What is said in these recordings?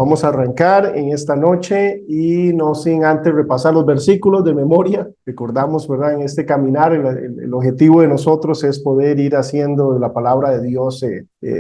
Vamos a arrancar en esta noche y no sin antes repasar los versículos de memoria. Recordamos, ¿verdad? En este caminar, el objetivo de nosotros es poder ir haciendo de la palabra de Dios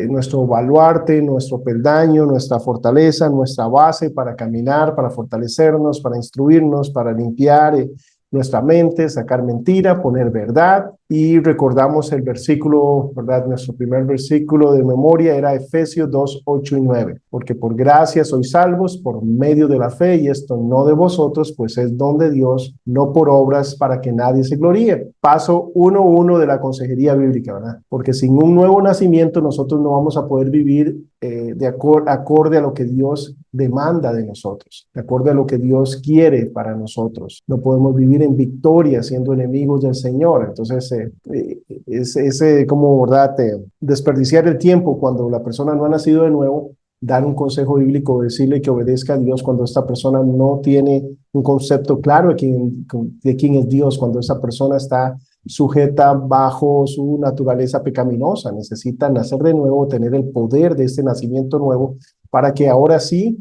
nuestro baluarte, nuestro peldaño, nuestra fortaleza, nuestra base para caminar, para fortalecernos, para instruirnos, para limpiar nuestra mente, sacar mentira, poner verdad. Y recordamos el versículo, ¿verdad? Nuestro primer versículo de memoria era Efesios 2, 8 y 9. Porque por gracia sois salvos por medio de la fe, y esto no de vosotros, pues es don de Dios, no por obras para que nadie se gloríe. Paso 1.1 de la consejería bíblica, ¿verdad? Porque sin un nuevo nacimiento nosotros no vamos a poder vivir acorde a lo que Dios demanda de nosotros, de acuerdo a lo que Dios quiere para nosotros. No podemos vivir en victoria siendo enemigos del Señor. Entonces, es como, ¿verdad? Desperdiciar el tiempo cuando la persona no ha nacido de nuevo, dar un consejo bíblico, decirle que obedezca a Dios cuando esta persona no tiene un concepto claro de quién es Dios, cuando esa persona está sujeta bajo su naturaleza pecaminosa, necesita nacer de nuevo, tener el poder de este nacimiento nuevo para que ahora sí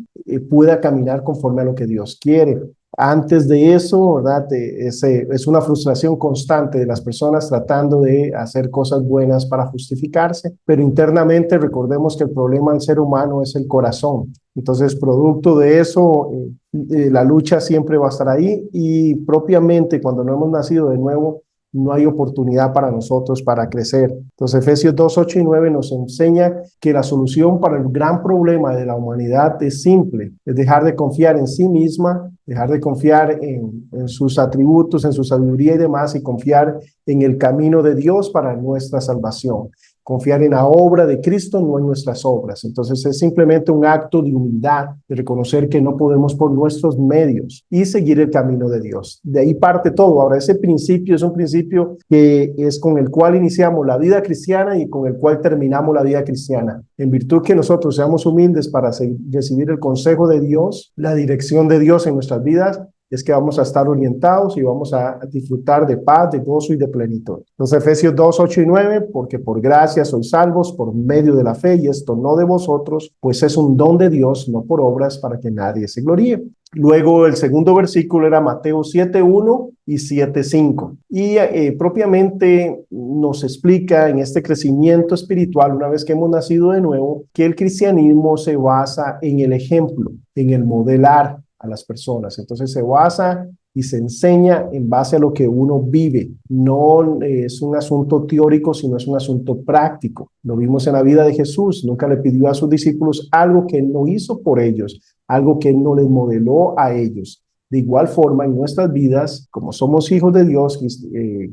pueda caminar conforme a lo que Dios quiere. Antes de eso, ¿verdad? Es una frustración constante de las personas tratando de hacer cosas buenas para justificarse, pero internamente recordemos que el problema del ser humano es el corazón. Entonces, producto de eso, la lucha siempre va a estar ahí, y propiamente cuando no hemos nacido de nuevo, no hay oportunidad para nosotros para crecer. Entonces, Efesios 2, 8 y 9 nos enseña que la solución para el gran problema de la humanidad es simple, es dejar de confiar en sí misma, dejar de confiar en sus atributos, en su sabiduría y demás, y confiar en el camino de Dios para nuestra salvación. Confiar en la obra de Cristo, no en nuestras obras. Entonces es simplemente un acto de humildad, de reconocer que no podemos por nuestros medios y seguir el camino de Dios. De ahí parte todo. Ahora, ese principio es un principio que es con el cual iniciamos la vida cristiana y con el cual terminamos la vida cristiana. En virtud que nosotros seamos humildes para recibir el consejo de Dios, la dirección de Dios en nuestras vidas, es que vamos a estar orientados y vamos a disfrutar de paz, de gozo y de plenitud. Entonces, Efesios 2, 8 y 9, porque por gracia sois salvos por medio de la fe, y esto no de vosotros, pues es un don de Dios, no por obras para que nadie se gloríe. Luego el segundo versículo era Mateo 7.1 y 7.5. Y propiamente nos explica en este crecimiento espiritual, una vez que hemos nacido de nuevo, que el cristianismo se basa en el ejemplo, en el modelar a las personas. Entonces se basa y se enseña en base a lo que uno vive. No es un asunto teórico, sino es un asunto práctico. Lo vimos en la vida de Jesús. Nunca le pidió a sus discípulos algo que él no hizo por ellos, algo que él no les modeló a ellos. De igual forma, en nuestras vidas, como somos hijos de Dios,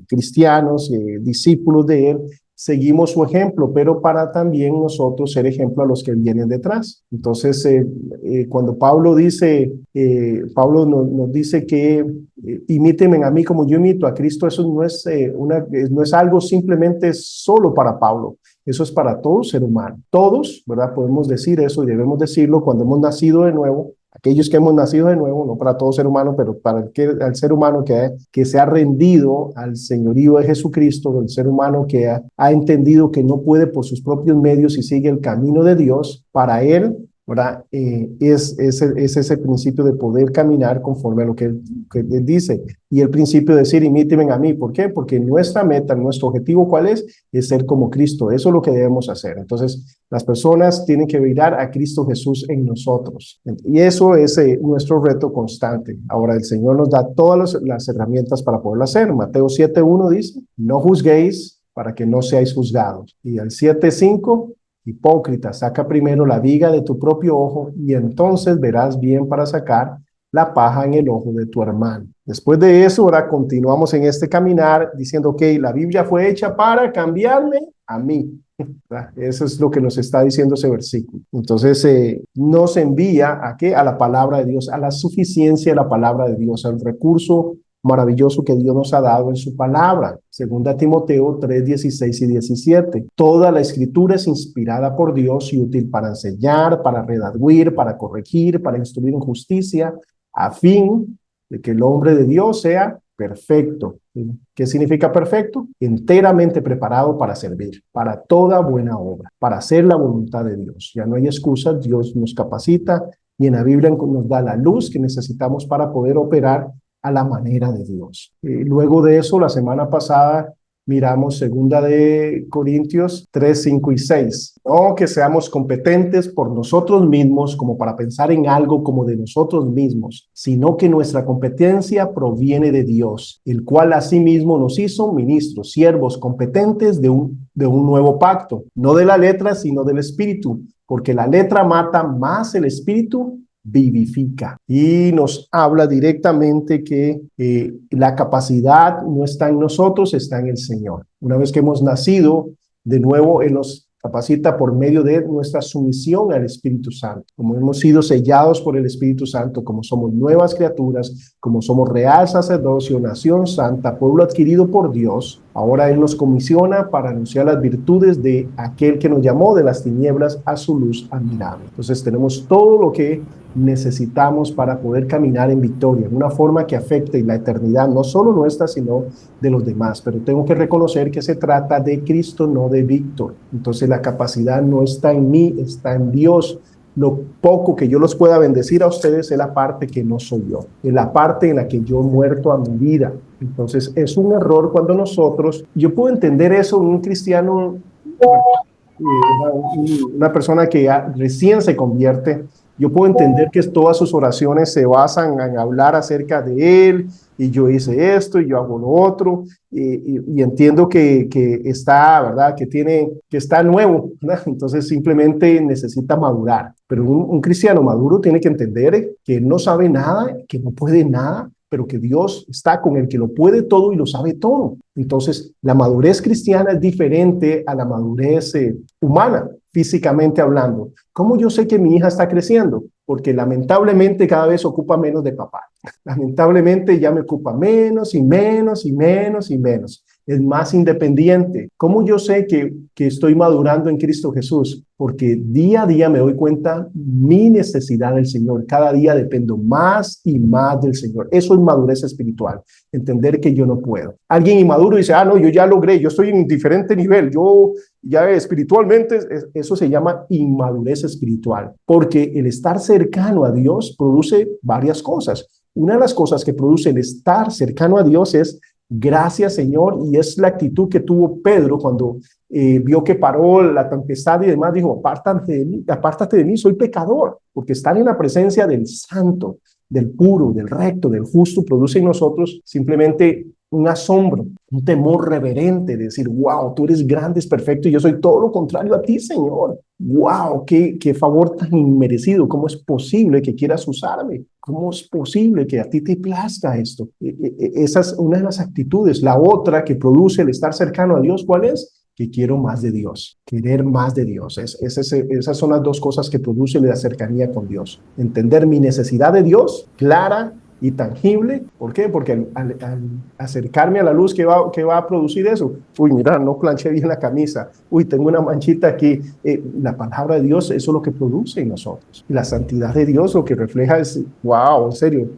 cristianos, discípulos de él, seguimos su ejemplo, pero para también nosotros ser ejemplo a los que vienen detrás. Entonces, cuando Pablo dice, Pablo nos dice que imítenme a mí como yo imito a Cristo, eso no es algo simplemente solo para Pablo. Eso es para todo ser humano. Todos, ¿verdad? Podemos decir eso y debemos decirlo cuando hemos nacido de nuevo. Aquellos que hemos nacido de nuevo, no para todo ser humano, pero para el ser humano que se ha rendido al señorío de Jesucristo, el ser humano que ha entendido que no puede por sus propios medios y sigue el camino de Dios, para él, ¿verdad? Es ese principio de poder caminar conforme a lo que él dice. Y el principio de decir, imítenme a mí. ¿Por qué? Porque nuestra meta, nuestro objetivo, ¿cuál es? Es ser como Cristo. Eso es lo que debemos hacer. Entonces, las personas tienen que mirar a Cristo Jesús en nosotros. Y eso es nuestro reto constante. Ahora, el Señor nos da todas las herramientas para poderlo hacer. Mateo 7.1 dice, no juzguéis para que no seáis juzgados. Y el 7.5, hipócrita, saca primero la viga de tu propio ojo y entonces verás bien para sacar la paja en el ojo de tu hermano. Después de eso, ahora continuamos en este caminar diciendo, ok, la Biblia fue hecha para cambiarme a mí. Eso es lo que nos está diciendo ese versículo. Entonces, nos envía ¿a qué? A la palabra de Dios, a la suficiencia de la palabra de Dios, al recurso maravilloso que Dios nos ha dado en su palabra. Segunda Timoteo 3, 16 y 17. Toda la escritura es inspirada por Dios y útil para enseñar, para redarguir, para corregir, para instruir en justicia, a fin de que el hombre de Dios sea perfecto. ¿Qué significa perfecto? Enteramente preparado para servir, para toda buena obra, para hacer la voluntad de Dios. Ya no hay excusas, Dios nos capacita y en la Biblia nos da la luz que necesitamos para poder operar a la manera de Dios. Luego de eso, la semana pasada miramos 2 Corintios 3, 5 y 6. No que seamos competentes por nosotros mismos como para pensar en algo como de nosotros mismos, sino que nuestra competencia proviene de Dios, el cual asimismo nos hizo ministros, siervos competentes de un nuevo pacto, no de la letra, sino del espíritu, porque la letra mata, más el espíritu vivifica. Y nos habla directamente que la capacidad no está en nosotros, está en el Señor. Una vez que hemos nacido de nuevo, Él nos capacita por medio de nuestra sumisión al Espíritu Santo. Como hemos sido sellados por el Espíritu Santo, como somos nuevas criaturas, como somos real sacerdocio, nación santa, pueblo adquirido por Dios, ahora Él nos comisiona para anunciar las virtudes de aquel que nos llamó de las tinieblas a su luz admirable. Entonces tenemos todo lo que necesitamos para poder caminar en victoria, en una forma que afecte la eternidad, no solo nuestra, sino de los demás. Pero tengo que reconocer que se trata de Cristo, no de Víctor. Entonces la capacidad no está en mí, está en Dios. Lo poco que yo los pueda bendecir a ustedes es la parte que no soy yo, es la parte en la que yo he muerto a mi vida. Entonces es un error cuando nosotros, yo puedo entender eso en un cristiano, una persona que recién se convierte. Yo puedo entender que todas sus oraciones se basan en hablar acerca de Él, y yo hice esto, y yo hago lo otro, y entiendo que está, ¿verdad? Que está nuevo, ¿verdad? Entonces simplemente necesita madurar. Pero un cristiano maduro tiene que entender que él no sabe nada, que no puede nada, pero que Dios está con el que lo puede todo y lo sabe todo. Entonces, la madurez cristiana es diferente a la madurez humana, físicamente hablando. ¿Cómo yo sé que mi hija está creciendo? Porque lamentablemente cada vez ocupa menos de papá. Lamentablemente ya me ocupa menos y menos y menos y menos. Es más independiente. ¿Cómo yo sé que estoy madurando en Cristo Jesús? Porque día a día me doy cuenta mi necesidad del Señor. Cada día dependo más y más del Señor. Eso es madurez espiritual. Entender que yo no puedo. Alguien inmaduro dice, no, yo ya logré, yo estoy en diferente nivel, yo ya espiritualmente, eso se llama inmadurez espiritual. Porque el estar cercano a Dios produce varias cosas. Una de las cosas que produce el estar cercano a Dios es gracias, Señor, y es la actitud que tuvo Pedro cuando vio que paró la tempestad y demás, dijo, apártate de mí, soy pecador, porque estar en la presencia del santo, del puro, del recto, del justo, produce en nosotros simplemente un asombro, un temor reverente de decir, wow, tú eres grande, es perfecto, y yo soy todo lo contrario a ti, Señor. Wow, qué favor tan inmerecido. ¿Cómo es posible que quieras usarme? ¿Cómo es posible que a ti te plazca esto? Esa es una de las actitudes. La otra que produce el estar cercano a Dios, ¿cuál es? Que quiero más de Dios, querer más de Dios. Esas son las dos cosas que produce la cercanía con Dios. Entender mi necesidad de Dios, clara y tangible. ¿Por qué? Porque al acercarme a la luz, ¿qué va a producir eso? Uy, mira, no planché bien la camisa. Uy, tengo una manchita aquí. La palabra de Dios, eso es lo que produce en nosotros. Y la santidad de Dios lo que refleja es, wow, en serio.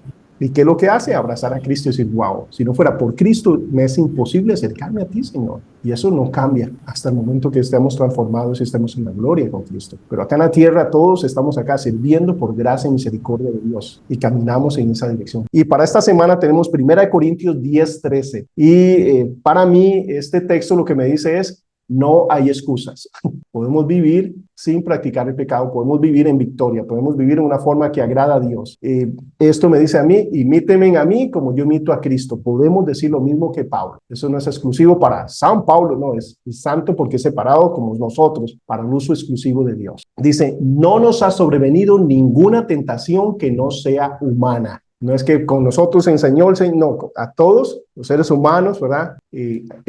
¿Y qué es lo que hace? Abrazar a Cristo y decir, wow, si no fuera por Cristo, me es imposible acercarme a ti, Señor. Y eso no cambia hasta el momento que estemos transformados y estemos en la gloria con Cristo. Pero acá en la tierra todos estamos acá sirviendo por gracia y misericordia de Dios y caminamos en esa dirección. Y para esta semana tenemos 1 Corintios 10, 13. Y para mí este texto lo que me dice es, no hay excusas. Podemos vivir sin practicar el pecado, podemos vivir en victoria, podemos vivir en una forma que agrada a Dios. Esto me dice a mí, imítenme a mí como yo imito a Cristo. Podemos decir lo mismo que Pablo. Eso no es exclusivo para San Pablo, no, es santo porque es separado como nosotros, para el uso exclusivo de Dios. Dice, no nos ha sobrevenido ninguna tentación que no sea humana. No es que con nosotros enseñó el Señor, no, a todos los seres humanos, ¿verdad?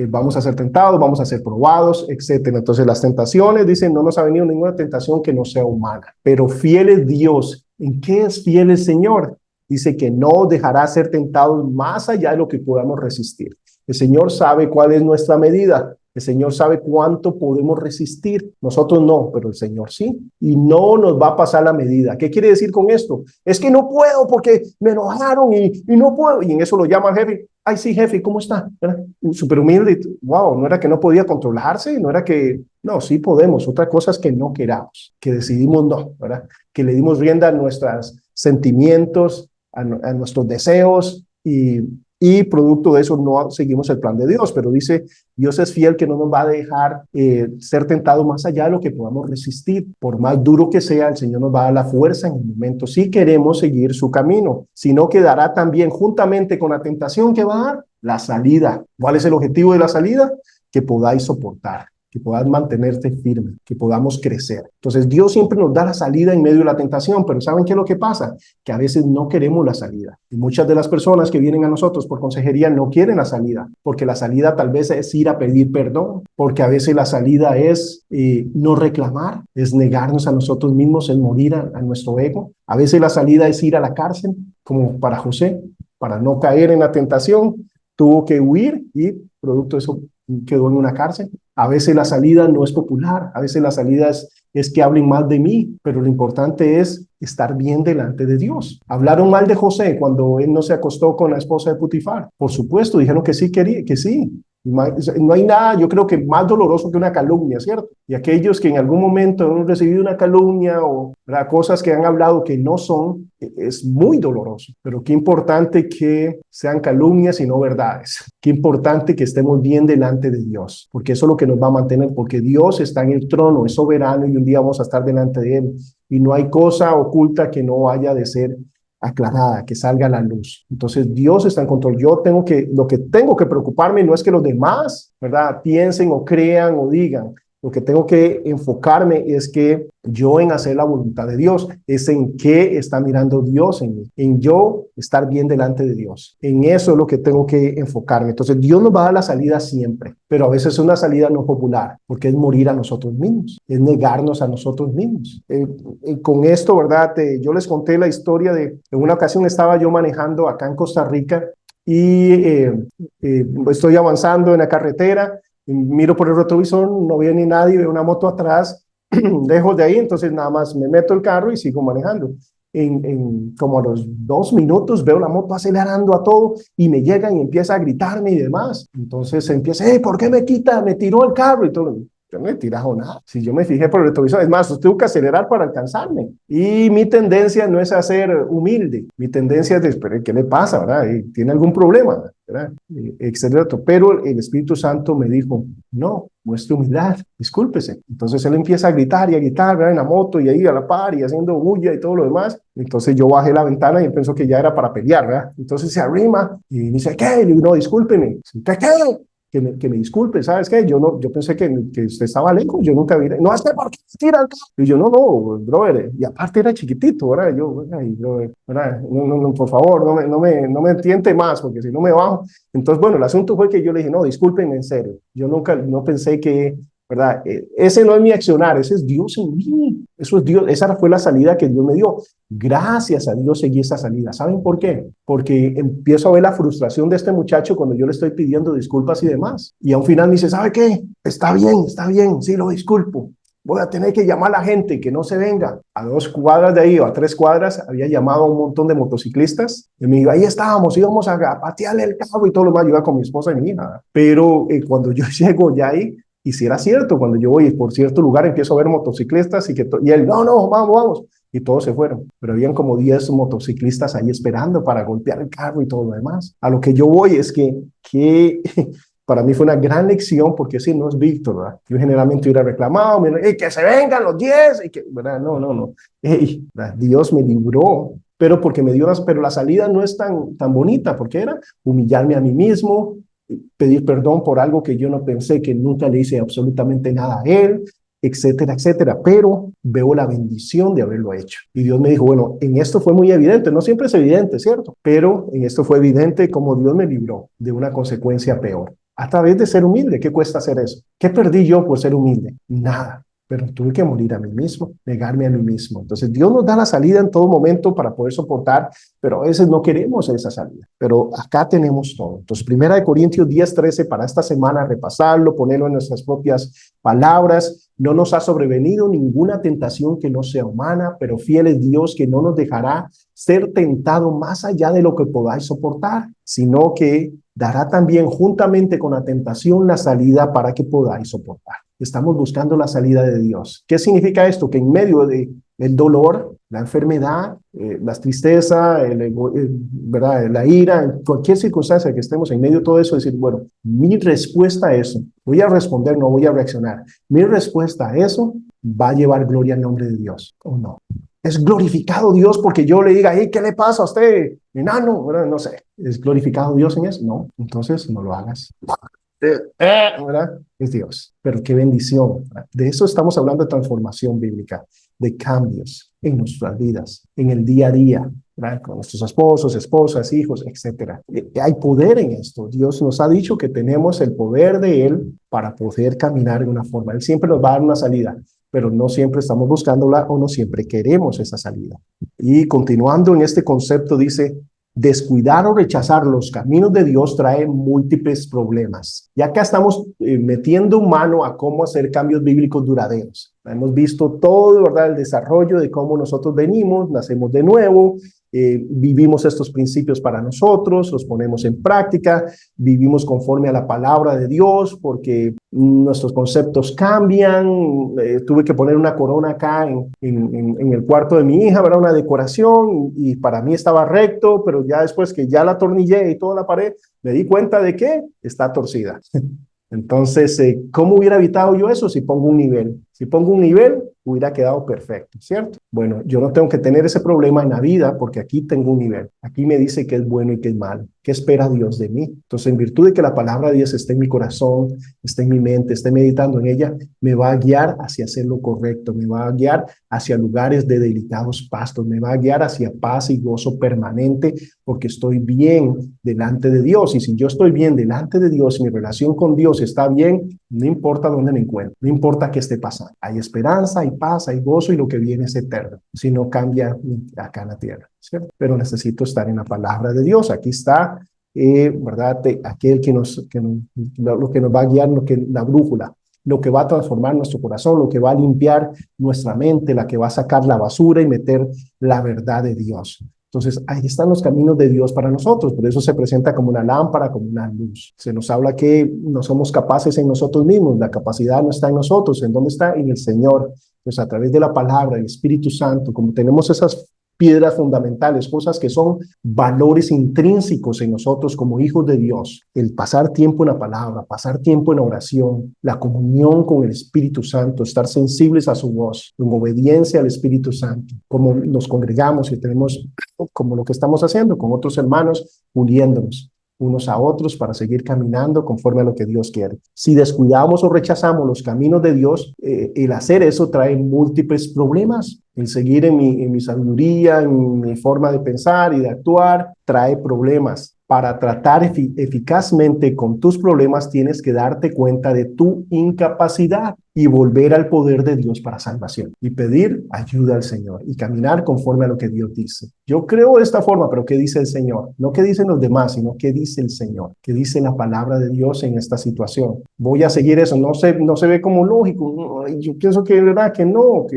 Vamos a ser tentados, vamos a ser probados, etcétera. Entonces las tentaciones, dicen, no nos ha venido ninguna tentación que no sea humana. Pero fiel es Dios. ¿En qué es fiel el Señor? Dice que no dejará ser tentados más allá de lo que podamos resistir. El Señor sabe cuál es nuestra medida. El Señor sabe cuánto podemos resistir. Nosotros no, pero el Señor sí. Y no nos va a pasar la medida. ¿Qué quiere decir con esto? Es que no puedo porque me enojaron y no puedo. Y en eso lo llama el jefe. ay, sí, jefe, ¿cómo está? ¿Verdad? Súper humilde, wow, no era que no podía controlarse, no era que, no, sí podemos, otra cosa es que no queramos, que decidimos no, ¿verdad? Que le dimos rienda a nuestros sentimientos, a nuestros deseos y producto de eso no seguimos el plan de Dios, pero dice, Dios es fiel que no nos va a dejar ser tentados más allá de lo que podamos resistir. Por más duro que sea, el Señor nos va a dar la fuerza en el momento si queremos seguir su camino, sino que dará también juntamente con la tentación que va a dar la salida. ¿Cuál es el objetivo de la salida? Que podáis soportar, que puedas mantenerte firme, que podamos crecer. Entonces Dios siempre nos da la salida en medio de la tentación, pero ¿saben qué es lo que pasa? Que a veces no queremos la salida. Y muchas de las personas que vienen a nosotros por consejería no quieren la salida, porque la salida tal vez es ir a pedir perdón, porque a veces la salida es no reclamar, es negarnos a nosotros mismos, es morir a nuestro ego. A veces la salida es ir a la cárcel, como para José, para no caer en la tentación, tuvo que huir y producto de eso quedó en una cárcel. A veces la salida no es popular, a veces la salida es que hablen mal de mí, pero lo importante es estar bien delante de Dios. Hablaron mal de José cuando él no se acostó con la esposa de Potifar. Por supuesto, dijeron que sí, que sí. No hay nada, yo creo que más doloroso que una calumnia, ¿cierto? Y aquellos que en algún momento han recibido una calumnia o cosas que han hablado que no son, es muy doloroso. Pero qué importante que sean calumnias y no verdades. Qué importante que estemos bien delante de Dios, porque eso es lo que nos va a mantener, porque Dios está en el trono, es soberano y un día vamos a estar delante de Él. Y no hay cosa oculta que no haya de ser aclarada, que salga a la luz. Entonces Dios está en control. Lo que tengo que preocuparme no es que los demás, ¿verdad?, piensen o crean o digan. Lo que tengo que enfocarme es que yo en hacer la voluntad de Dios, es en qué está mirando Dios en mí, en yo estar bien delante de Dios. En eso es lo que tengo que enfocarme. Entonces Dios nos va a dar la salida siempre, pero a veces es una salida no popular, porque es morir a nosotros mismos, es negarnos a nosotros mismos. Con esto, ¿verdad? Yo les conté la historia en una ocasión estaba yo manejando acá en Costa Rica y estoy avanzando en la carretera. Miro por el retrovisor, no veo ni nadie, veo una moto atrás, lejos de ahí, entonces nada más me meto el carro y sigo manejando. Como a los 2 minutos veo la moto acelerando a todo y me llegan y empieza a gritarme y demás. Entonces empieza, hey, ¿por qué me quita? Me tiró el carro y todo. Yo no he tirado nada. Si yo me fijé por el retrovisor, es más, tengo que acelerar para alcanzarme. Y mi tendencia no es a ser humilde. Mi tendencia es de, pero ¿qué le pasa? ¿Verdad? ¿Tiene algún problema? ¿Verdad? Etcétera. Pero el Espíritu Santo me dijo, no, muestre humildad, discúlpese. Entonces él empieza a gritar y a gritar, ¿verdad?, en la moto y ahí a la par y haciendo bulla y todo lo demás. Entonces yo bajé la ventana y pensó que ya era para pelear, ¿verdad? Entonces se arrima y me dice, ¿qué? Y le digo, no, discúlpeme. ¿Qué? Que me disculpe, ¿sabes qué? Yo pensé que usted estaba lejos, yo nunca vi, no, es que ¿por qué se tira el carro? Y yo, no, brother, y aparte era chiquitito, ¿verdad? Yo, ay, brother, ¿verdad? No, por favor, no me tiente más, porque si no me bajo. Entonces, bueno, el asunto fue que yo le dije, no, discúlpenme, en serio, yo no pensé que, ¿verdad? Ese no es mi accionar, ese es Dios en mí, eso es Dios, esa fue la salida que Dios me dio. Gracias a Dios seguí esa salida. ¿Saben por qué? Porque empiezo a ver la frustración de este muchacho cuando yo le estoy pidiendo disculpas y demás. Y a un final me dice, ¿sabe qué? Está bien, sí, lo disculpo. Voy a tener que llamar a la gente que no se venga. A 2 cuadras de ahí o a 3 cuadras había llamado a un montón de motociclistas. Y me dijo, ahí estábamos, íbamos a patearle el cabo y todo lo más. Yo iba con mi esposa y mi hija. Pero cuando yo llego ya ahí, y si era cierto, cuando yo voy por cierto lugar empiezo a ver motociclistas y él, no, vamos. Y todos se fueron, pero habían como 10 motociclistas ahí esperando para golpear el carro y todo lo demás. A lo que yo voy es que para mí fue una gran lección, porque ese no es Víctor, ¿verdad? Yo generalmente hubiera reclamado, que se vengan los 10, y que, ¿verdad? No. Hey, Dios me libró, pero porque me dio pero la salida no es tan bonita, porque era humillarme a mí mismo, pedir perdón por algo que yo no pensé, que nunca le hice absolutamente nada a él, etcétera, etcétera, pero veo la bendición de haberlo hecho. Y Dios me dijo, bueno, en esto fue muy evidente, no siempre es evidente, ¿cierto? Pero en esto fue evidente cómo Dios me libró de una consecuencia peor. A través de ser humilde, ¿qué cuesta hacer eso? ¿Qué perdí yo por ser humilde? Nada. Pero tuve que morir a mí mismo, negarme a mí mismo. Entonces Dios nos da la salida en todo momento para poder soportar, pero a veces no queremos esa salida. Pero acá tenemos todo. Entonces 1 Corintios 10:13 para esta semana, repasarlo, ponerlo en nuestras propias palabras. no nos ha sobrevenido ninguna tentación que no sea humana, pero fiel es Dios que no nos dejará ser tentado más allá de lo que podáis soportar, sino que dará también juntamente con la tentación la salida para que podáis soportar. Estamos buscando la salida de Dios. ¿Qué significa esto? Que en medio de el dolor, la enfermedad, la tristeza, ¿verdad? La ira, en cualquier circunstancia que estemos en medio de todo eso, decir, bueno, mi respuesta a eso, voy a responder, no voy a reaccionar. Mi respuesta a eso va a llevar gloria al nombre de Dios, ¿o no? Es glorificado Dios porque yo le diga, hey, ¿qué le pasa a usted, enano? ¿Verdad? No sé, ¿es glorificado Dios en eso? No, entonces no lo hagas. ¿Verdad? Es Dios. Pero qué bendición. ¿Verdad? De eso estamos hablando de transformación bíblica, de cambios en nuestras vidas, en el día a día, ¿verdad? Con nuestros esposos, esposas, hijos, etcétera. Hay poder en esto. Dios nos ha dicho que tenemos el poder de Él para poder caminar de una forma. Él siempre nos va a dar una salida, pero no siempre estamos buscándola o no siempre queremos esa salida. Y continuando en este concepto, dice, descuidar o rechazar los caminos de Dios trae múltiples problemas. Y acá estamos metiendo mano a cómo hacer cambios bíblicos duraderos. Hemos visto todo, ¿verdad? El desarrollo de cómo nosotros venimos, nacemos de nuevo, vivimos estos principios para nosotros, los ponemos en práctica, vivimos conforme a la palabra de Dios porque nuestros conceptos cambian. Tuve que poner una corona acá en el cuarto de mi hija, ¿verdad? Una decoración y para mí estaba recto, pero ya después que ya la atornillé y toda la pared, me di cuenta de que está torcida. Entonces, ¿cómo hubiera evitado yo eso si pongo un nivel? Si pongo un nivel, hubiera quedado perfecto, ¿cierto? Bueno, yo no tengo que tener ese problema en la vida porque aquí tengo un nivel. Aquí me dice qué es bueno y qué es malo. ¿Qué espera Dios de mí? Entonces, en virtud de que la palabra de Dios esté en mi corazón, esté en mi mente, esté meditando en ella, me va a guiar hacia hacer lo correcto, me va a guiar hacia lugares de delicados pastos, me va a guiar hacia paz y gozo permanente porque estoy bien delante de Dios. Y si yo estoy bien delante de Dios, mi relación con Dios está bien, no importa dónde me encuentro, no importa qué esté pasando. Hay esperanza, hay paz, hay gozo y lo que viene es eterno. Si no cambia acá en la tierra, ¿cierto? Pero necesito estar en la palabra de Dios. Aquí está, ¿verdad? Aquel lo que nos va a guiar, la brújula, lo que va a transformar nuestro corazón, lo que va a limpiar nuestra mente, la que va a sacar la basura y meter la verdad de Dios. Entonces, ahí están los caminos de Dios para nosotros. Por eso se presenta como una lámpara, como una luz. Se nos habla que no somos capaces en nosotros mismos. La capacidad no está en nosotros. ¿En dónde está? En el Señor. Pues a través de la palabra, el Espíritu Santo, como tenemos esas piedras fundamentales, cosas que son valores intrínsecos en nosotros como hijos de Dios. El pasar tiempo en la palabra, pasar tiempo en oración, la comunión con el Espíritu Santo, estar sensibles a su voz, en obediencia al Espíritu Santo, como nos congregamos y tenemos, como lo que estamos haciendo con otros hermanos, uniéndonos unos a otros para seguir caminando conforme a lo que Dios quiere. Si descuidamos o rechazamos los caminos de Dios, el hacer eso trae múltiples problemas. El seguir en mi sabiduría, en mi forma de pensar y de actuar, trae problemas. Para tratar eficazmente con tus problemas, tienes que darte cuenta de tu incapacidad y volver al poder de Dios para salvación y pedir ayuda al Señor y caminar conforme a lo que Dios dice. Yo creo de esta forma, pero ¿qué dice el Señor? No qué dicen los demás, sino qué dice el Señor, qué dice la palabra de Dios en esta situación. Voy a seguir eso, no se ve como lógico. Yo pienso que es verdad que no,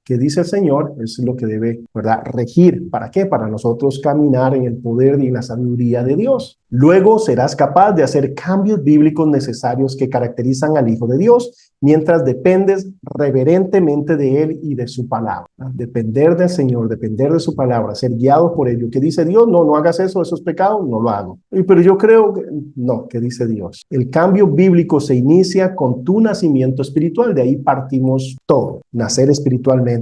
que dice el Señor, es lo que debe, ¿verdad?, regir. ¿Para qué? Para nosotros caminar en el poder y la sabiduría de Dios. Luego serás capaz de hacer cambios bíblicos necesarios que caracterizan al Hijo de Dios, mientras dependes reverentemente de Él y de su palabra. Depender del Señor, depender de su palabra, ser guiados por ello. ¿Qué dice Dios? No, no hagas eso es pecado, no lo hago. Pero yo creo que no, ¿qué dice Dios? El cambio bíblico se inicia con tu nacimiento espiritual, de ahí partimos todo, nacer espiritualmente.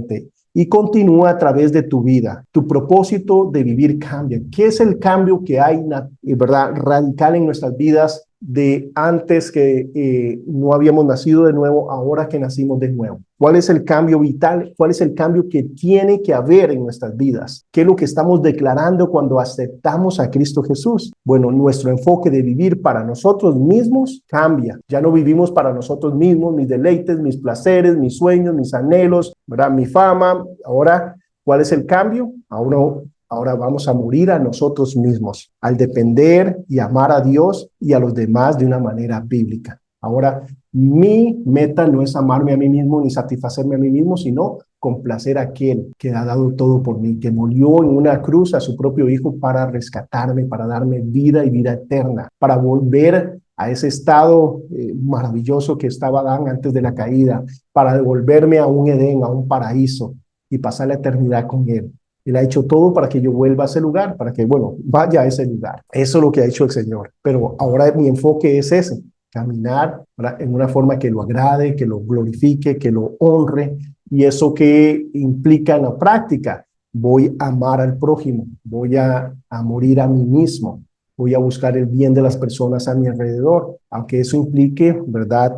Y continúa a través de tu vida. Tu propósito de vivir cambia. ¿Qué es el cambio que hay, verdad, radical en nuestras vidas de antes que no habíamos nacido de nuevo, ahora que nacimos de nuevo? ¿Cuál es el cambio vital? ¿Cuál es el cambio que tiene que haber en nuestras vidas? ¿Qué es lo que estamos declarando cuando aceptamos a Cristo Jesús? Bueno, nuestro enfoque de vivir para nosotros mismos cambia. Ya no vivimos para nosotros mismos, mis deleites, mis placeres, mis sueños, mis anhelos, ¿verdad? Mi fama. Ahora, ¿cuál es el cambio? Ahora vamos a morir a nosotros mismos al depender y amar a Dios y a los demás de una manera bíblica. Ahora Mi meta no es amarme a mí mismo ni satisfacerme a mí mismo, sino complacer a aquel que ha dado todo por mí, que murió en una cruz a su propio hijo para rescatarme, para darme vida y vida eterna, para volver a ese estado maravilloso que estaba Adán antes de la caída, para devolverme a un Edén, a un paraíso y pasar la eternidad con él. Él ha hecho todo para que yo vuelva a ese lugar, para que, bueno, vaya a ese lugar. Eso es lo que ha hecho el Señor. Pero ahora mi enfoque es ese, caminar, ¿verdad?, en una forma que lo agrade, que lo glorifique, que lo honre. Y eso que implica en la práctica, voy a amar al prójimo, voy a morir a mí mismo, voy a buscar el bien de las personas a mi alrededor, aunque eso implique, ¿verdad?,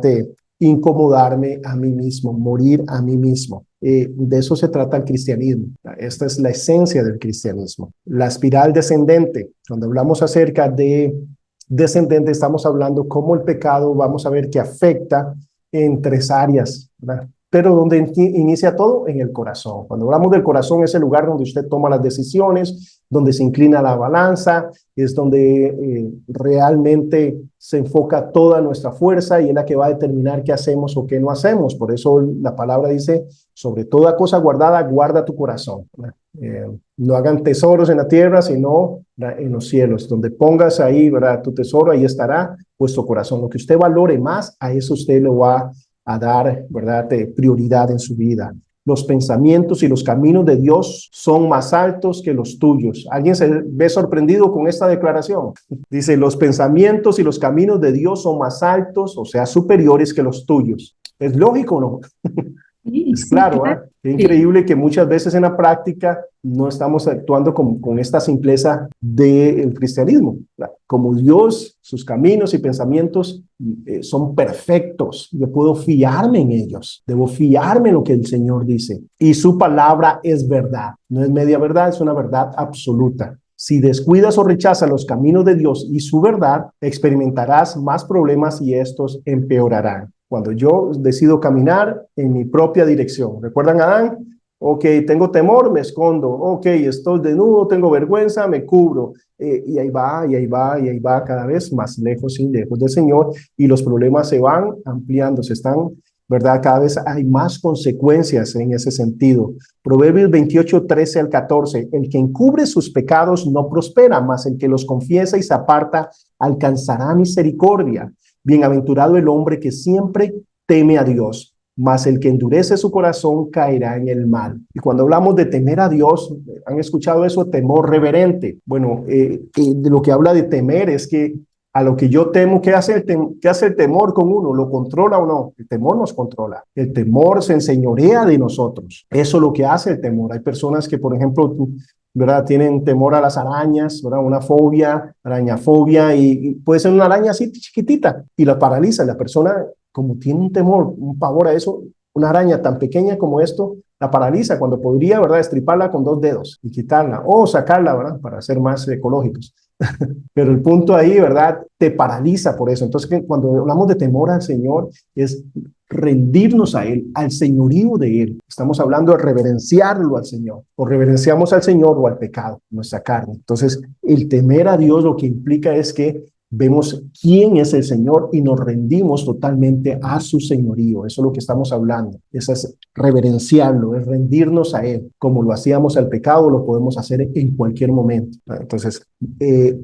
incomodarme a mí mismo, morir a mí mismo. De eso se trata el cristianismo. Esta es la esencia del cristianismo. La espiral descendente, cuando hablamos acerca de descendente, estamos hablando cómo el pecado, vamos a ver que afecta en tres áreas, ¿verdad? Pero donde inicia todo, en el corazón. Cuando hablamos del corazón, es el lugar donde usted toma las decisiones, donde se inclina la balanza, es donde realmente se enfoca toda nuestra fuerza y es la que va a determinar qué hacemos o qué no hacemos. Por eso la palabra dice, sobre toda cosa guardada, guarda tu corazón. No hagan tesoros en la tierra, sino en los cielos. Donde pongas ahí, ¿verdad?, tu tesoro, ahí estará vuestro corazón. Lo que usted valore más, a eso usted lo va a dar, ¿verdad?, prioridad en su vida. Los pensamientos y los caminos de Dios son más altos que los tuyos. ¿Alguien se ve sorprendido con esta declaración? Dice, los pensamientos y los caminos de Dios son más altos, o sea, superiores que los tuyos. ¿Es lógico o no? Sí, Es sí, claro, claro. ¿eh? Es Sí. increíble que muchas veces en la práctica no estamos actuando con esta simpleza del cristianismo. Como Dios, sus caminos y pensamientos son perfectos, yo puedo fiarme en ellos, debo fiarme en lo que el Señor dice. Y su palabra es verdad, no es media verdad, es una verdad absoluta. Si descuidas o rechazas los caminos de Dios y su verdad, experimentarás más problemas y estos empeorarán. Cuando yo decido caminar en mi propia dirección. ¿Recuerdan a Adán? Ok, tengo temor, me escondo. Ok, estoy desnudo, tengo vergüenza, me cubro. Y ahí va, y ahí va, y ahí va, cada vez más lejos y lejos del Señor. Y los problemas se van ampliando, se están, ¿verdad? Cada vez hay más consecuencias en ese sentido. Proverbios 28, 13 al 14. El que encubre sus pecados no prospera, mas el que los confiesa y se aparta alcanzará misericordia. Bienaventurado el hombre que siempre teme a Dios, mas el que endurece su corazón caerá en el mal. Y cuando hablamos de temer a Dios, ¿han escuchado eso? Temor reverente. Bueno, de lo que habla de temer es que a lo que yo temo, ¿qué hace el temor con uno? ¿Lo controla o no? El temor nos controla. El temor se enseñorea de nosotros. Eso es lo que hace el temor. Hay personas que, por ejemplo, ¿verdad?, tienen temor a las arañas, ¿verdad?, una fobia, arañafobia, y puede ser una araña así chiquitita y la paraliza. La persona, como tiene un temor, un pavor a eso, una araña tan pequeña como esto, la paraliza cuando podría, ¿verdad?, estriparla con 2 dedos y quitarla o sacarla, ¿verdad?, para ser más ecológicos. Pero el punto ahí, ¿verdad?, te paraliza por eso. Entonces, cuando hablamos de temor al Señor, es rendirnos a Él, al señorío de Él. Estamos hablando de reverenciarlo al Señor. O reverenciamos al Señor o al pecado, nuestra carne. Entonces, el temer a Dios lo que implica es que vemos quién es el Señor y nos rendimos totalmente a su señorío. Eso es lo que estamos hablando. Eso es reverenciarlo, es rendirnos a Él. Como lo hacíamos al pecado, lo podemos hacer en cualquier momento. Entonces,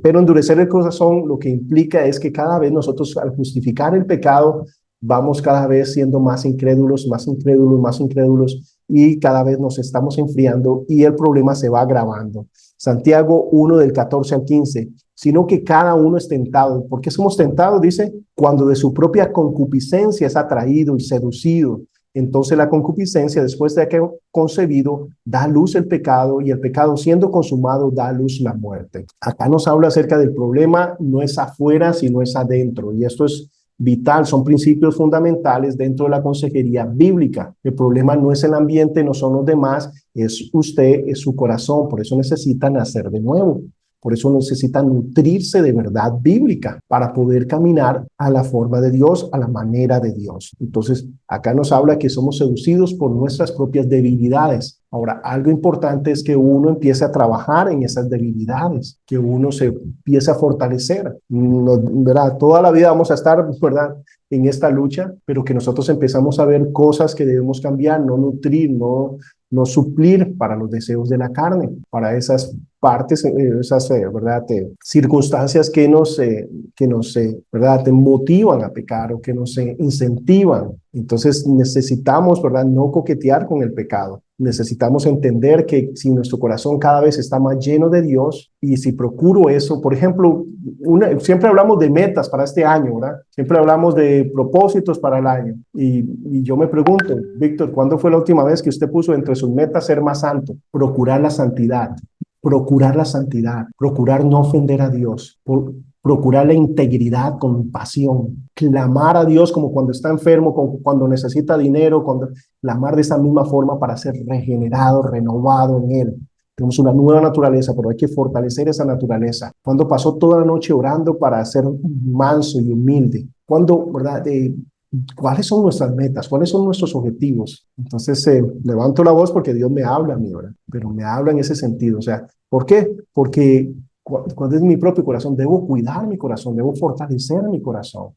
pero endurecer el corazón lo que implica es que cada vez nosotros, al justificar el pecado, vamos cada vez siendo más incrédulos, más incrédulos, más incrédulos, y cada vez nos estamos enfriando y el problema se va agravando. Santiago 1 del 14 al 15, sino que cada uno es tentado. ¿Por qué somos tentados? Dice, cuando de su propia concupiscencia es atraído y seducido. Entonces la concupiscencia, después de que ha concebido, da a luz el pecado, y el pecado, siendo consumado, da a luz la muerte. Acá nos habla acerca del problema, no es afuera, sino es adentro. Y esto es vital, son principios fundamentales dentro de la consejería bíblica. El problema no es el ambiente, no son los demás, es usted, es su corazón. Por eso necesita nacer de nuevo. Por eso necesita nutrirse de verdad bíblica para poder caminar a la forma de Dios, a la manera de Dios. Entonces, acá nos habla que somos seducidos por nuestras propias debilidades. Ahora, algo importante es que uno empiece a trabajar en esas debilidades, que uno se empiece a fortalecer. No, ¿verdad? Toda la vida vamos a estar, ¿verdad?, en esta lucha, pero que nosotros empezamos a ver cosas que debemos cambiar, no nutrir, no suplir para los deseos de la carne, para esas partes, esas ¿verdad?, circunstancias ¿verdad?, te motivan a pecar o que nos incentivan. Entonces necesitamos, ¿verdad?, no coquetear con el pecado. Necesitamos entender que si nuestro corazón cada vez está más lleno de Dios y si procuro eso, por ejemplo, siempre hablamos de metas para este año, ¿verdad? Siempre hablamos de propósitos para el año. Y yo me pregunto, Víctor, ¿cuándo fue la última vez que usted puso entre sus metas ser más santo? Procurar la santidad. Procurar la santidad, procurar no ofender a Dios, procurar la integridad con pasión, clamar a Dios como cuando está enfermo, como cuando necesita dinero, clamar de esa misma forma para ser regenerado, renovado en Él. Tenemos una nueva naturaleza, pero hay que fortalecer esa naturaleza. Cuando pasó toda la noche orando para ser manso y humilde, cuando, ¿verdad?, ¿cuáles son nuestras metas? ¿Cuáles son nuestros objetivos? Entonces, levanto la voz porque Dios me habla a mí, ¿verdad? Pero me habla en ese sentido. O sea, ¿por qué? Porque cuando es mi propio corazón, debo cuidar mi corazón, debo fortalecer mi corazón.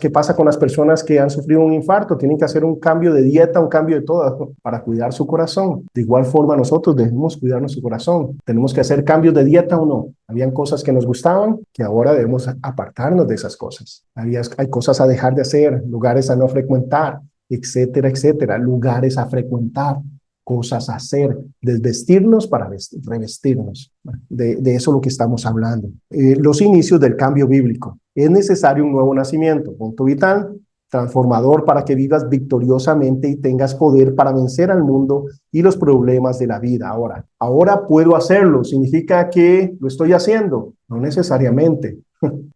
¿Qué pasa con las personas que han sufrido un infarto? Tienen que hacer un cambio de dieta, un cambio de todo para cuidar su corazón. De igual forma, nosotros debemos cuidar nuestro corazón. ¿Tenemos que hacer cambios de dieta o no? Habían cosas que nos gustaban, que ahora debemos apartarnos de esas cosas. Hay cosas a dejar de hacer, lugares a no frecuentar, etcétera, etcétera, lugares a frecuentar, cosas a hacer, desvestirnos para revestirnos. De eso es lo que estamos hablando. Los inicios del cambio bíblico. Es necesario un nuevo nacimiento. Punto vital, transformador para que vivas victoriosamente y tengas poder para vencer al mundo y los problemas de la vida. Ahora puedo hacerlo. ¿Significa que lo estoy haciendo? No necesariamente.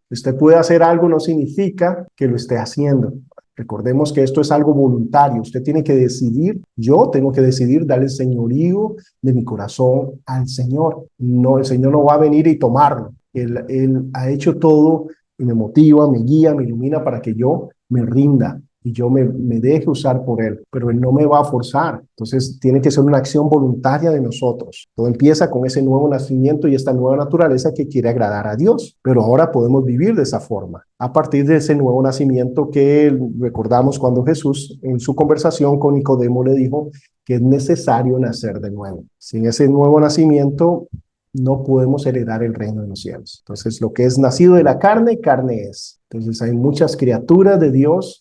Usted puede hacer algo, no significa que lo esté haciendo. Recordemos que esto es algo voluntario. Usted tiene que decidir, yo tengo que decidir darle el señorío de mi corazón al Señor. No, el Señor no va a venir y tomarlo. Él ha hecho todo y me motiva, me guía, me ilumina para que yo me rinda y yo me deje usar por Él, pero Él no me va a forzar. Entonces tiene que ser una acción voluntaria de nosotros. Todo empieza con ese nuevo nacimiento y esta nueva naturaleza que quiere agradar a Dios, pero ahora podemos vivir de esa forma. A partir de ese nuevo nacimiento que recordamos cuando Jesús en su conversación con Nicodemo le dijo que es necesario nacer de nuevo. Sin ese nuevo nacimiento no podemos heredar el reino de los cielos. Entonces, lo que es nacido de la carne, carne es. Entonces, hay muchas criaturas de Dios,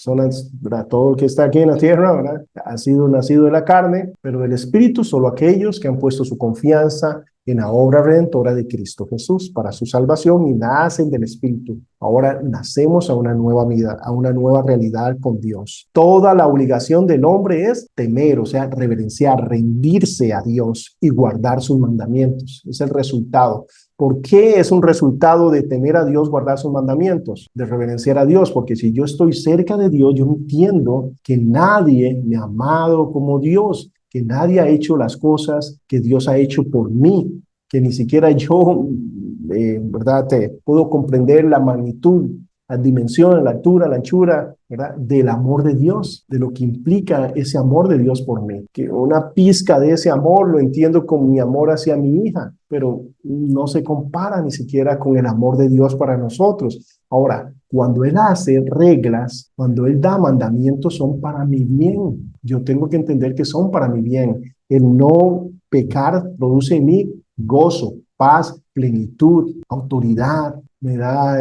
todo el que está aquí en la tierra, ¿verdad?, ha sido nacido de la carne, pero del Espíritu solo aquellos que han puesto su confianza en la obra redentora de Cristo Jesús para su salvación y nacen del Espíritu. Ahora nacemos a una nueva vida, a una nueva realidad con Dios. Toda la obligación del hombre es temer, o sea, reverenciar, rendirse a Dios y guardar sus mandamientos. Es el resultado. ¿Por qué es un resultado de temer a Dios, guardar sus mandamientos, de reverenciar a Dios? Porque si yo estoy cerca de Dios, yo entiendo que nadie me ha amado como Dios, que nadie ha hecho las cosas que Dios ha hecho por mí, que ni siquiera yo, ¿verdad?, puedo comprender la magnitud, la dimensión, la altura, la anchura, ¿verdad?, del amor de Dios, de lo que implica ese amor de Dios por mí. Que una pizca de ese amor lo entiendo como mi amor hacia mi hija, pero no se compara ni siquiera con el amor de Dios para nosotros. Ahora, cuando Él hace reglas, cuando Él da mandamientos, son para mi bien. Yo tengo que entender que son para mi bien. El no pecar produce en mí gozo, paz, plenitud, autoridad, me da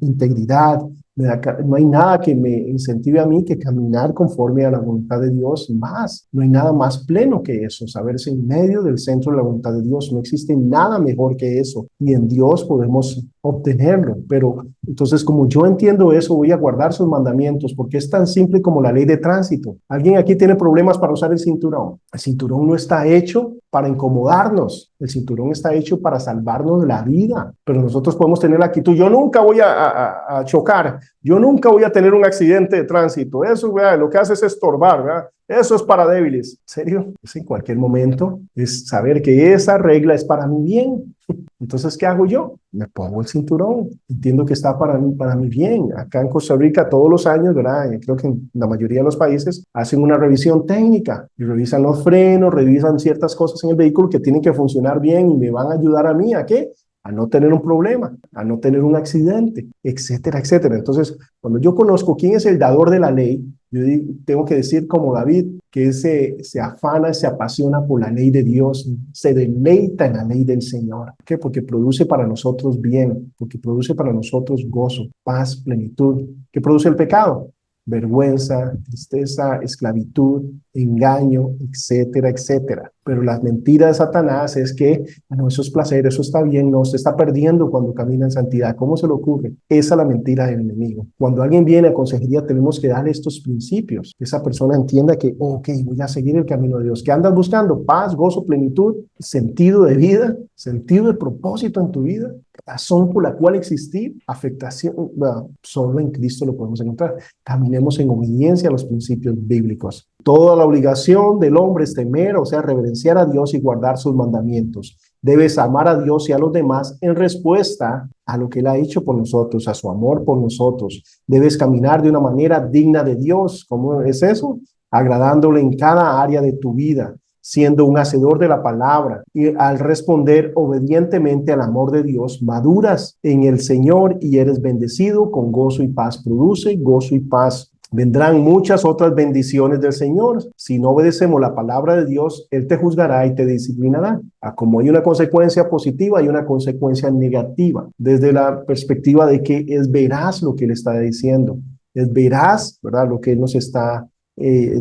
integridad, no hay nada que me incentive a mí que caminar conforme a la voluntad de Dios más. No hay nada más pleno que eso, saberse en medio del centro de la voluntad de Dios. No existe nada mejor que eso y en Dios podemos obtenerlo. Pero entonces, como yo entiendo eso, voy a guardar sus mandamientos porque es tan simple como la ley de tránsito. ¿Alguien aquí tiene problemas para usar el cinturón? El cinturón no está hecho para incomodarnos. El cinturón está hecho para salvarnos la vida. Pero nosotros podemos tener la actitud, yo nunca voy a chocar, yo nunca voy a tener un accidente de tránsito. Eso, ¿verdad?, lo que hace es estorbar, ¿verdad? Eso es para débiles. ¿En serio? Es en cualquier momento. Es saber que esa regla es para mi bien. Entonces, ¿qué hago yo? Me pongo el cinturón. Entiendo que está para mi bien. Acá en Costa Rica todos los años, ¿verdad? Creo que en la mayoría de los países hacen una revisión técnica y revisan los frenos, revisan ciertas cosas en el vehículo que tienen que funcionar bien y me van a ayudar a mí, ¿a qué? A no tener un problema, a no tener un accidente, etcétera, etcétera. Entonces, cuando yo conozco quién es el dador de la ley, yo tengo que decir como David, que él se afana, se apasiona por la ley de Dios, se deleita en la ley del Señor. ¿Por qué? Porque produce para nosotros bien, porque produce para nosotros gozo, paz, plenitud. ¿Qué produce el pecado? Vergüenza, tristeza, esclavitud, engaño, etcétera, etcétera. Pero la mentira de Satanás es que, bueno, eso es placer, eso está bien, no, se está perdiendo cuando camina en santidad. ¿Cómo se le ocurre? Esa es la mentira del enemigo. Cuando alguien viene a consejería, tenemos que darle estos principios. Que esa persona entienda que, ok, voy a seguir el camino de Dios. ¿Qué andas buscando? Paz, gozo, plenitud, sentido de vida, sentido de propósito en tu vida, razón por la cual existir, afectación. Bueno, solo en Cristo lo podemos encontrar. Caminemos en obediencia a los principios bíblicos. Toda la obligación del hombre es temer, o sea, reverenciar a Dios y guardar sus mandamientos. Debes amar a Dios y a los demás en respuesta a lo que Él ha hecho por nosotros, a su amor por nosotros. Debes caminar de una manera digna de Dios. ¿Cómo es eso? Agradándole en cada área de tu vida, siendo un hacedor de la palabra, y al responder obedientemente al amor de Dios, maduras en el Señor y eres bendecido con gozo y paz. Produce gozo y paz. Vendrán muchas otras bendiciones del Señor. Si no obedecemos la palabra de Dios, Él te juzgará y te disciplinará. Como hay una consecuencia positiva, hay una consecuencia negativa. Desde la perspectiva de que es veraz lo que Él está diciendo. Es veraz, ¿verdad? Lo que Él nos está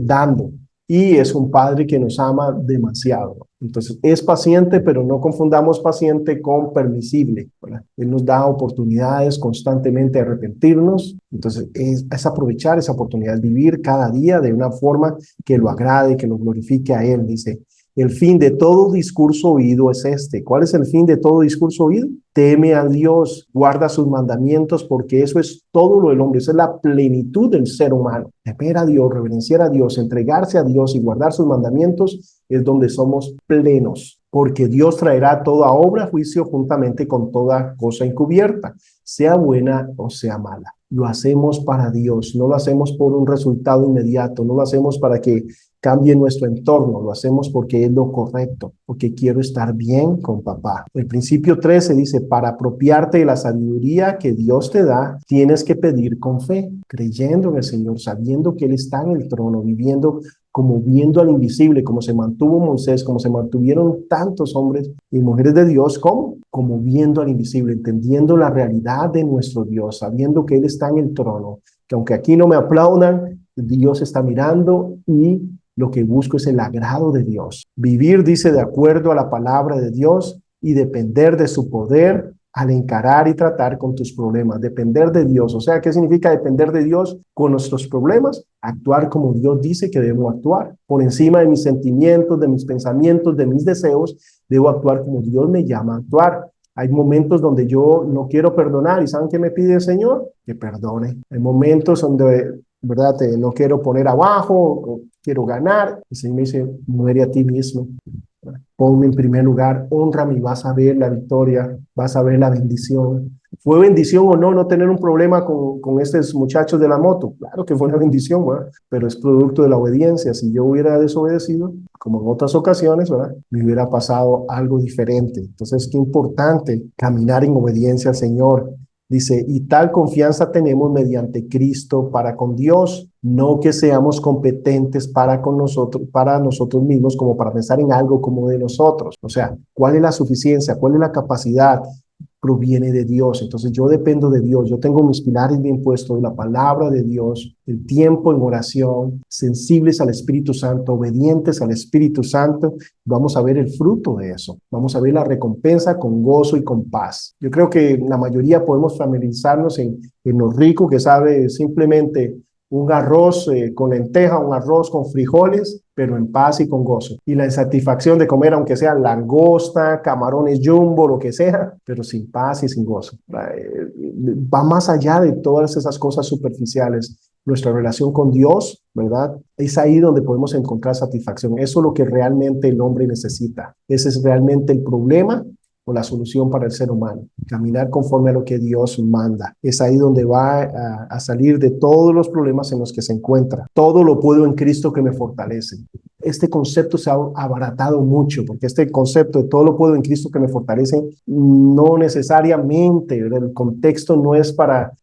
dando. Y es un Padre que nos ama demasiado. Entonces, es paciente, pero no confundamos paciente con permisible, ¿verdad? Él nos da oportunidades constantemente de arrepentirnos. Entonces, es aprovechar esa oportunidad, vivir cada día de una forma que lo agrade, que lo glorifique a Él. Dice, el fin de todo discurso oído es este. ¿Cuál es el fin de todo discurso oído? Teme a Dios, guarda sus mandamientos, porque eso es todo lo del hombre, esa es la plenitud del ser humano. Temer a Dios, reverenciar a Dios, entregarse a Dios y guardar sus mandamientos es donde somos plenos, porque Dios traerá toda obra a juicio juntamente con toda cosa encubierta, sea buena o sea mala. Lo hacemos para Dios, no lo hacemos por un resultado inmediato, no lo hacemos para que cambie nuestro entorno, lo hacemos porque es lo correcto, porque quiero estar bien con papá. El principio 13 dice, para apropiarte de la sabiduría que Dios te da, tienes que pedir con fe, creyendo en el Señor, sabiendo que Él está en el trono, viviendo como viendo al invisible, como se mantuvo Moisés, como se mantuvieron tantos hombres y mujeres de Dios, ¿cómo? Como viendo al invisible, entendiendo la realidad de nuestro Dios, sabiendo que Él está en el trono, que aunque aquí no me aplaudan, Dios está mirando y lo que busco es el agrado de Dios. Vivir, dice, de acuerdo a la palabra de Dios y depender de su poder al encarar y tratar con tus problemas. Depender de Dios. O sea, ¿qué significa depender de Dios con nuestros problemas? Actuar como Dios dice que debemos actuar. Por encima de mis sentimientos, de mis pensamientos, de mis deseos, debo actuar como Dios me llama a actuar. Hay momentos donde yo no quiero perdonar y ¿saben qué me pide el Señor? Que perdone. Hay momentos donde, ¿verdad? No quiero poner abajo, o quiero ganar. El Señor me dice, muere a ti mismo. Ponme en primer lugar, honrame y vas a ver la victoria, vas a ver la bendición. ¿Fue bendición o no tener un problema con estos muchachos de la moto? Claro que fue una bendición, ¿verdad? Pero es producto de la obediencia. Si yo hubiera desobedecido, como en otras ocasiones, ¿verdad? Me hubiera pasado algo diferente. Entonces, qué importante caminar en obediencia al Señor. Dice, y tal confianza tenemos mediante Cristo para con Dios, no que seamos competentes para nosotros mismos, como para pensar en algo como de nosotros. O sea, ¿cuál es la suficiencia? ¿Cuál es la capacidad? Proviene de Dios. Entonces yo dependo de Dios. Yo tengo mis pilares bien puestos de la palabra de Dios, el tiempo en oración, sensibles al Espíritu Santo, obedientes al Espíritu Santo. Vamos a ver el fruto de eso. Vamos a ver la recompensa con gozo y con paz. Yo creo que la mayoría podemos familiarizarnos en lo rico que sabe simplemente un arroz con lenteja, un arroz con frijoles, pero en paz y con gozo. Y la insatisfacción de comer, aunque sea langosta, camarones jumbo, lo que sea, pero sin paz y sin gozo. Va más allá de todas esas cosas superficiales. Nuestra relación con Dios, ¿verdad? Es ahí donde podemos encontrar satisfacción. Eso es lo que realmente el hombre necesita. Ese es realmente el problema o la solución para el ser humano. Caminar conforme a lo que Dios manda. Es ahí donde va a salir de todos los problemas en los que se encuentra. Todo lo puedo en Cristo que me fortalece. Este concepto se ha abaratado mucho, porque este concepto de todo lo puedo en Cristo que me fortalece, no necesariamente, ¿verdad? El contexto no es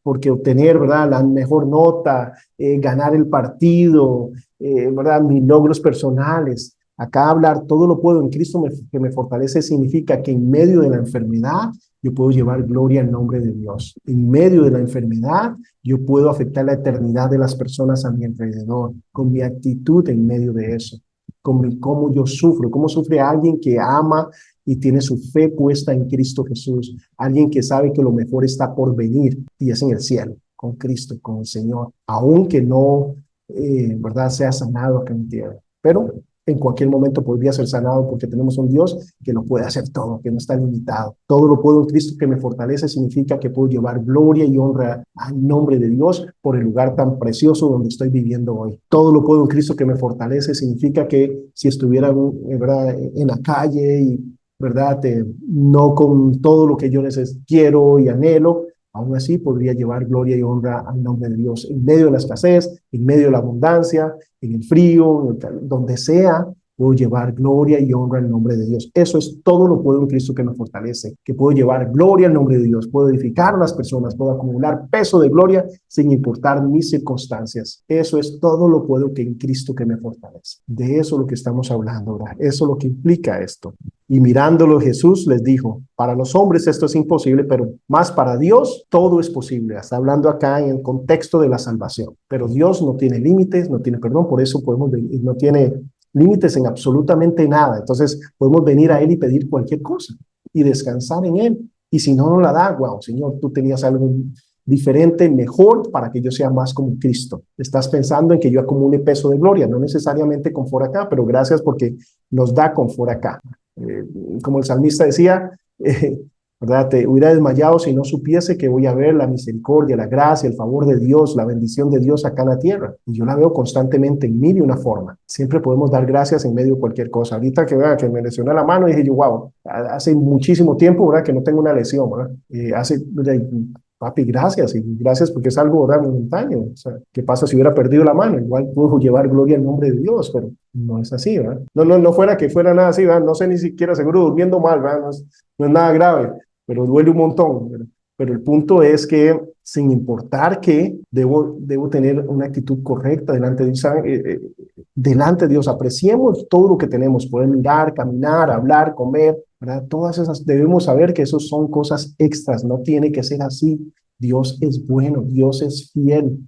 porque obtener, ¿verdad?, la mejor nota, ganar el partido, ¿verdad?, mis logros personales. Acá hablar todo lo puedo en Cristo que me fortalece significa que en medio de la enfermedad yo puedo llevar gloria al nombre de Dios. En medio de la enfermedad yo puedo afectar la eternidad de las personas a mi alrededor con mi actitud en medio de eso, cómo yo sufro, cómo sufre alguien que ama y tiene su fe puesta en Cristo Jesús, alguien que sabe que lo mejor está por venir y es en el cielo, con Cristo, con el Señor, aunque no, ¿verdad?, sea sanado acá en tierra. Pero en cualquier momento podría ser sanado porque tenemos un Dios que lo puede hacer todo, que no está limitado. Todo lo puedo en Cristo que me fortalece significa que puedo llevar gloria y honra al nombre de Dios por el lugar tan precioso donde estoy viviendo hoy. Todo lo puedo en Cristo que me fortalece significa que si estuviera, ¿verdad?, en la calle y, ¿verdad?, no con todo lo que yo quiero y anhelo, aún así podría llevar gloria y honra al nombre de Dios en medio de la escasez, en medio de la abundancia, en el frío, donde sea, puedo llevar gloria y honra al nombre de Dios. Eso es todo lo puedo en Cristo que me fortalece, que puedo llevar gloria al nombre de Dios, puedo edificar a las personas, puedo acumular peso de gloria sin importar mis circunstancias. Eso es todo lo puedo que en Cristo que me fortalece. De eso es lo que estamos hablando, ¿verdad? Eso es lo que implica esto. Y mirándolo Jesús les dijo, para los hombres esto es imposible, pero más para Dios todo es posible. Está hablando acá en el contexto de la salvación. Pero Dios no tiene límites, no tiene perdón, por eso no tiene límites en absolutamente nada. Entonces podemos venir a Él y pedir cualquier cosa y descansar en Él. Y si no nos la da, wow, Señor, tú tenías algo diferente, mejor para que yo sea más como Cristo. Estás pensando en que yo acumule peso de gloria, no necesariamente confort acá, pero gracias porque nos da confort acá. Como el salmista decía, ¿verdad? Te hubiera desmayado si no supiese que voy a ver la misericordia, la gracia, el favor de Dios, la bendición de Dios acá en la tierra. Y yo la veo constantemente en mil y una forma. Siempre podemos dar gracias en medio de cualquier cosa. Ahorita que me lesioné la mano, dije yo, wow, hace muchísimo tiempo, ¿verdad?, que no tengo una lesión, ¿verdad? Papi, gracias, y gracias porque es algo, ¿verdad?, momentáneo. O sea, ¿qué pasa si hubiera perdido la mano? Igual puedo llevar gloria al nombre de Dios, pero no es así, ¿verdad? No fuera que fuera nada así, ¿verdad? No sé, ni siquiera, seguro durmiendo mal, ¿verdad? No es nada grave, pero duele un montón, ¿verdad? Pero el punto es que, sin importar que debo tener una actitud correcta delante de Dios, delante de Dios, apreciemos todo lo que tenemos, poder mirar, caminar, hablar, comer, ¿verdad? Todas esas, debemos saber que esos son cosas extras, no tiene que ser así. Dios es bueno, Dios es fiel.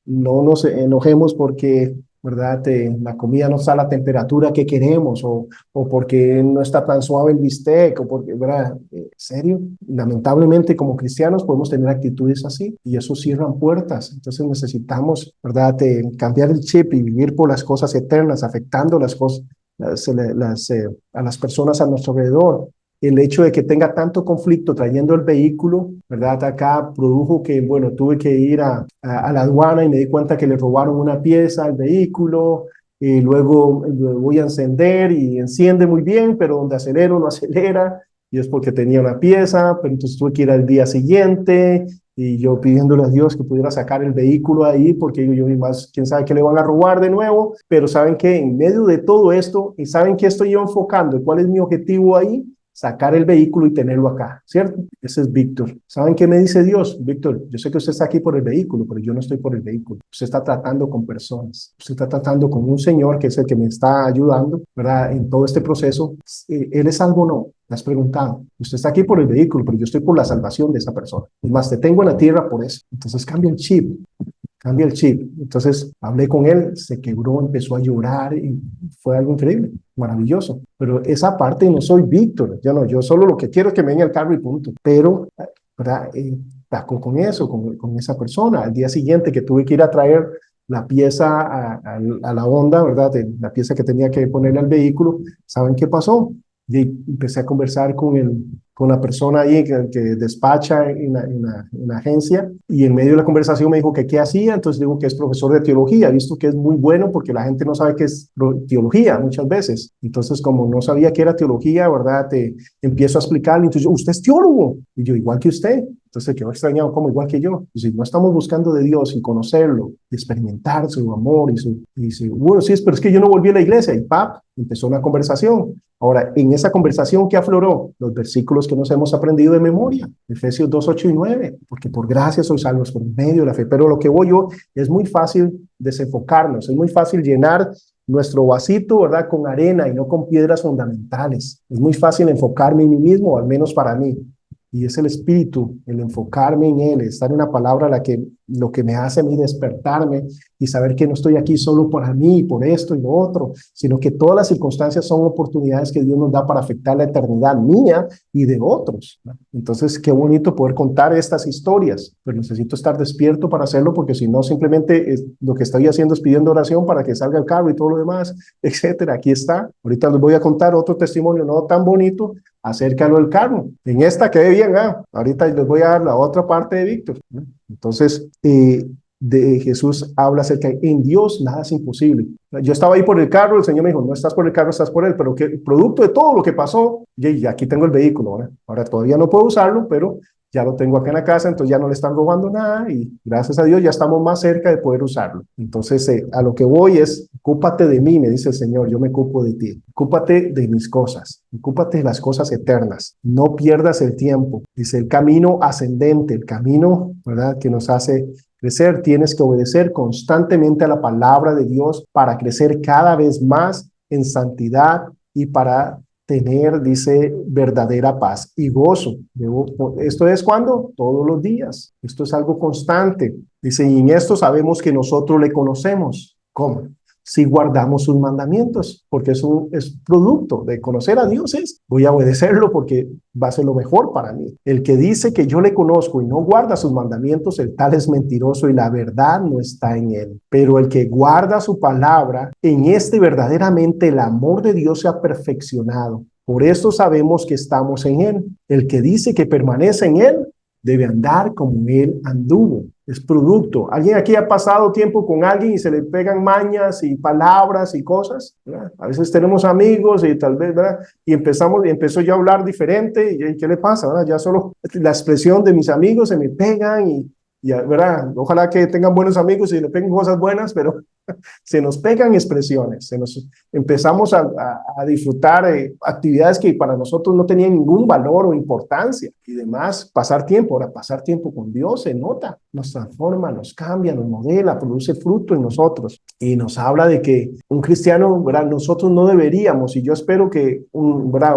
No nos enojemos porque, ¿verdad?, la comida no está a la temperatura que queremos, o porque no está tan suave el bistec, o porque, ¿verdad? ¿En serio? Lamentablemente, como cristianos podemos tener actitudes así y eso cierran puertas. Entonces necesitamos, ¿verdad?, cambiar el chip y vivir por las cosas eternas, afectando las cosas, a las personas a nuestro alrededor. El hecho de que tenga tanto conflicto trayendo el vehículo, ¿verdad?, acá produjo que, bueno, tuve que ir a la aduana y me di cuenta que le robaron una pieza al vehículo, y luego lo voy a encender y enciende muy bien, pero donde acelero no acelera, y es porque tenía una pieza, pero entonces tuve que ir al día siguiente, y yo pidiéndole a Dios que pudiera sacar el vehículo ahí, porque yo vi más, quién sabe qué le van a robar de nuevo, pero saben que en medio de todo esto, y saben que estoy yo enfocando, ¿cuál es mi objetivo ahí? Sacar el vehículo y tenerlo acá, ¿cierto? Ese es Víctor. ¿Saben qué me dice Dios? Víctor, yo sé que usted está aquí por el vehículo, pero yo no estoy por el vehículo. Usted está tratando con personas. Usted está tratando con un Señor que es el que me está ayudando, ¿verdad?, en todo este proceso. ¿Él es algo o no? ¿Me has preguntado? Usted está aquí por el vehículo, pero yo estoy por la salvación de esa persona. Es más, te tengo en la tierra por eso. Entonces cambia el chip. Cambia el chip. Entonces hablé con él, se quebró, empezó a llorar y fue algo increíble, maravilloso. Pero esa parte no soy Víctor, yo solo lo que quiero es que me venga el carro y punto. Pero, ¿verdad? Taco con eso, con esa persona. Al día siguiente que tuve que ir a traer la pieza a la Honda, ¿verdad? La pieza que tenía que ponerle al vehículo, ¿saben qué pasó? Y empecé a conversar con la persona ahí que despacha en la agencia, y en medio de la conversación me dijo que qué hacía. Entonces digo que es profesor de teología. He visto que es muy bueno porque la gente no sabe qué es teología muchas veces. Entonces, como no sabía qué era teología, ¿verdad? Te empiezo a explicarle. Entonces, ¿usted es teólogo? Y yo, igual que usted. Entonces quedó extrañado, como igual que yo. Y si no estamos buscando de Dios y conocerlo, y experimentar su amor bueno, sí, pero es que yo no volví a la iglesia. Y empezó una conversación. Ahora, en esa conversación que afloró, los versículos que nos hemos aprendido de memoria, Efesios 2, 8 y 9, porque por gracia sois salvos por medio de la fe. Pero lo que voy yo, es muy fácil desenfocarnos, es muy fácil llenar nuestro vasito, ¿verdad?, con arena y no con piedras fundamentales. Es muy fácil enfocarme en mí mismo, al menos para mí. Y es el espíritu, el enfocarme en él, estar en la palabra lo que me hace a mí despertarme y saber que no estoy aquí solo para mí, por esto y lo otro, sino que todas las circunstancias son oportunidades que Dios nos da para afectar la eternidad mía y de otros, ¿no? Entonces, qué bonito poder contar estas historias, pero necesito estar despierto para hacerlo, porque si no, simplemente lo que estoy haciendo es pidiendo oración para que salga el carro y todo lo demás, etcétera. Aquí está. Ahorita les voy a contar otro testimonio no tan bonito acerca de lo del carro. En esta quedé bien, ahorita les voy a dar la otra parte de Víctor, ¿no? Entonces, de Jesús habla acerca de en Dios nada es imposible. Yo estaba ahí por el carro, el Señor me dijo, no estás por el carro, estás por él, pero que producto de todo lo que pasó, y aquí tengo el vehículo, ¿verdad? Ahora todavía no puedo usarlo, pero ya lo tengo acá en la casa, entonces ya no le están robando nada y gracias a Dios ya estamos más cerca de poder usarlo. Entonces, a lo que voy es, ocúpate de mí, me dice el Señor, yo me ocupo de ti. Ocúpate de mis cosas, ocúpate de las cosas eternas, no pierdas el tiempo. Dice, el camino ascendente, el camino, ¿verdad?, que nos hace crecer. Tienes que obedecer constantemente a la palabra de Dios para crecer cada vez más en santidad y para tener, dice, verdadera paz y gozo. ¿Esto es cuando? Todos los días. Esto es algo constante. Dice, y en esto sabemos que nosotros le conocemos. ¿Cómo? Si guardamos sus mandamientos, porque es producto de conocer a Dios. Voy a obedecerlo porque va a ser lo mejor para mí. El que dice que yo le conozco y no guarda sus mandamientos, el tal es mentiroso y la verdad no está en él. Pero el que guarda su palabra, en este verdaderamente el amor de Dios se ha perfeccionado. Por esto sabemos que estamos en él. El que dice que permanece en él, debe andar como él anduvo. Es producto. ¿Alguien aquí ha pasado tiempo con alguien y se le pegan mañas y palabras y cosas? ¿Verdad? A veces tenemos amigos y tal vez, ¿verdad?, y empezó ya a hablar diferente y ¿qué le pasa? ¿Verdad? Ya solo la expresión de mis amigos se me pegan y ¿verdad? Ojalá que tengan buenos amigos y le peguen cosas buenas, pero se nos pegan expresiones, empezamos a disfrutar actividades que para nosotros no tenían ningún valor o importancia y demás, pasar tiempo. Ahora, pasar tiempo con Dios se nota, nos transforma, nos cambia, nos modela, produce fruto en nosotros y nos habla de que un cristiano, ¿verdad?, nosotros no deberíamos, y yo espero que ¿verdad?,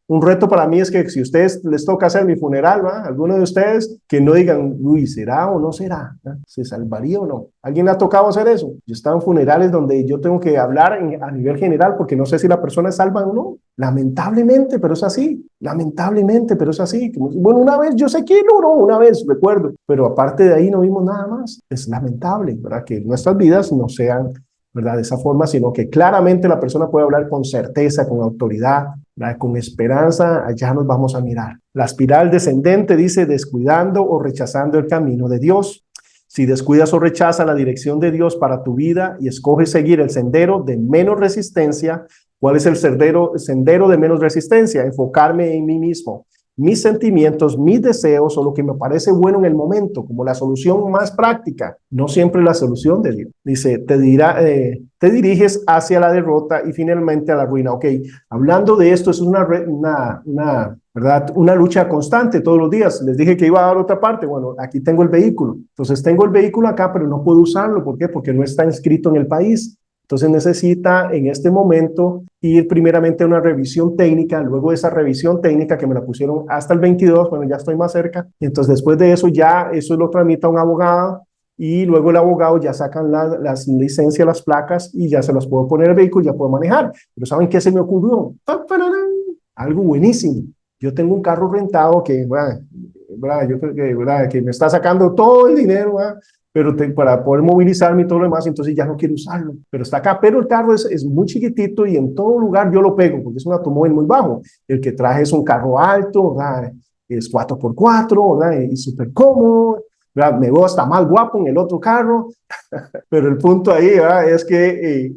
un reto para mí es que si a ustedes les toca hacer mi funeral, ¿va?, alguno de ustedes, que no digan, uy, ¿será o no será? ¿Va? ¿Se salvaría o no? ¿Alguien le ha tocado hacer eso? Yo he estado en funerales donde yo tengo que hablar a nivel general porque no sé si la persona es salva o no. Lamentablemente, pero es así. Lamentablemente, pero es así. Bueno, una vez, yo sé que no, una vez, recuerdo, pero aparte de ahí no vimos nada más. Es lamentable, ¿verdad?, que nuestras vidas no sean, ¿verdad?, de esa forma, sino que claramente la persona puede hablar con certeza, con autoridad, ¿verdad?, con esperanza. Allá nos vamos a mirar. La espiral descendente dice descuidando o rechazando el camino de Dios. Si descuidas o rechazas la dirección de Dios para tu vida y escoges seguir el sendero de menos resistencia, ¿cuál es el sendero de menos resistencia? Enfocarme en mí mismo, mis sentimientos, mis deseos o lo que me parece bueno en el momento, como la solución más práctica, no siempre la solución de Dios. Dice, te diriges hacia la derrota y finalmente a la ruina. Ok, hablando de esto, es ¿verdad?, una lucha constante todos los días. Les dije que iba a dar otra parte. Bueno, aquí tengo el vehículo. Entonces tengo el vehículo acá, pero no puedo usarlo. ¿Por qué? Porque no está inscrito en el país. Entonces necesita en este momento ir primeramente a una revisión técnica, luego de esa revisión técnica que me la pusieron hasta el 22, bueno, ya estoy más cerca. Entonces después de eso ya eso lo tramita un abogado y luego el abogado ya sacan las licencias, las placas y ya se las puedo poner el vehículo, ya puedo manejar. Pero ¿saben qué se me ocurrió? Algo buenísimo. Yo tengo un carro rentado que, ¿verdad? Yo creo que, ¿verdad?, que me está sacando todo el dinero, ¿verdad?, pero para poder movilizarme y todo lo demás, entonces ya no quiero usarlo, pero está acá. Pero el carro es muy chiquitito y en todo lugar yo lo pego porque es un automóvil muy bajo. El que traje es un carro alto, ¿verdad? Es 4x4, ¿verdad? Y súper cómodo, ¿verdad? Me veo hasta más guapo en el otro carro, pero el punto ahí, ¿verdad? Es que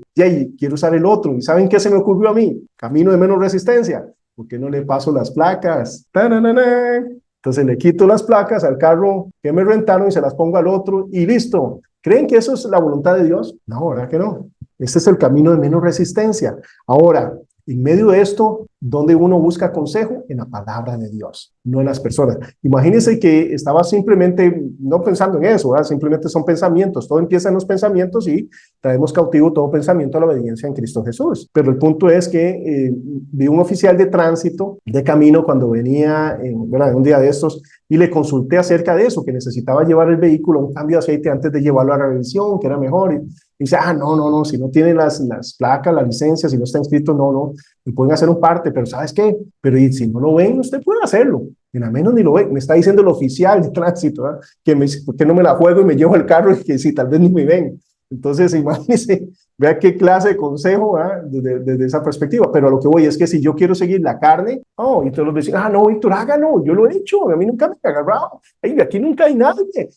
quiero usar el otro. ¿Y saben qué se me ocurrió a mí? Camino de menos resistencia. ¿Por qué no le paso las placas? ¡Tararara! Entonces le quito las placas al carro que me rentaron y se las pongo al otro y listo. ¿Creen que eso es la voluntad de Dios? No, ¿verdad que no? Este es el camino de menos resistencia. Ahora, en medio de esto, ¿dónde uno busca consejo? En la palabra de Dios, no en las personas. Imagínense que estaba simplemente, no pensando en eso, ¿verdad? Simplemente son pensamientos. Todo empieza en los pensamientos y traemos cautivo todo pensamiento a la obediencia en Cristo Jesús. Pero el punto es que vi un oficial de tránsito de camino cuando venía, ¿verdad? Un día de estos, y le consulté acerca de eso, que necesitaba llevar el vehículo a un cambio de aceite antes de llevarlo a la revisión, que era mejor. Y dice, no, si no tiene las placas, la licencia, si no está inscrito, no, me pueden hacer un parte, pero ¿sabes qué? Pero y si no lo ven, usted puede hacerlo. Y a menos ni lo ven. Me está diciendo el oficial de tránsito, ¿verdad? Que me dice, ¿por qué no me la juego y me llevo el carro? Y que si tal vez ni me ven. Entonces, imagínense, vea qué clase de consejo desde esa perspectiva. Pero a lo que voy es que si yo quiero seguir la carne, y todos los dicen, no, Víctor, hágalo, yo lo he hecho, a mí nunca me he agarrado, aquí nunca hay nadie.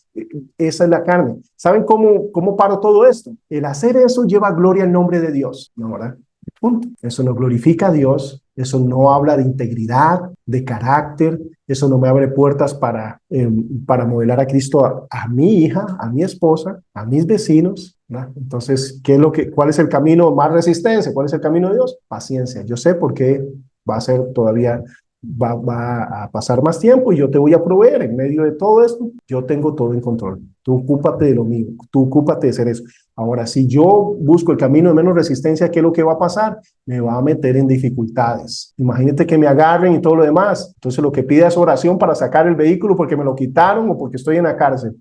Esa es la carne. ¿Saben cómo paro todo esto? El hacer eso lleva gloria al nombre de Dios, ¿no, verdad? Punto. Eso no glorifica a Dios, eso no habla de integridad, de carácter, eso no me abre puertas para modelar a Cristo a mi hija, a mi esposa, a mis vecinos, ¿no? Entonces, ¿cuál es el camino más resistencia? ¿Cuál es el camino de Dios? Paciencia. Yo sé por qué va a ser todavía, va a pasar más tiempo y yo te voy a proveer en medio de todo esto. Yo tengo todo en control. Tú ocúpate de lo mío, tú ocúpate de hacer eso. Ahora, si yo busco el camino de menos resistencia, ¿qué es lo que va a pasar? Me va a meter en dificultades. Imagínate que me agarren y todo lo demás. Entonces, lo que pide es oración para sacar el vehículo porque me lo quitaron o porque estoy en la cárcel.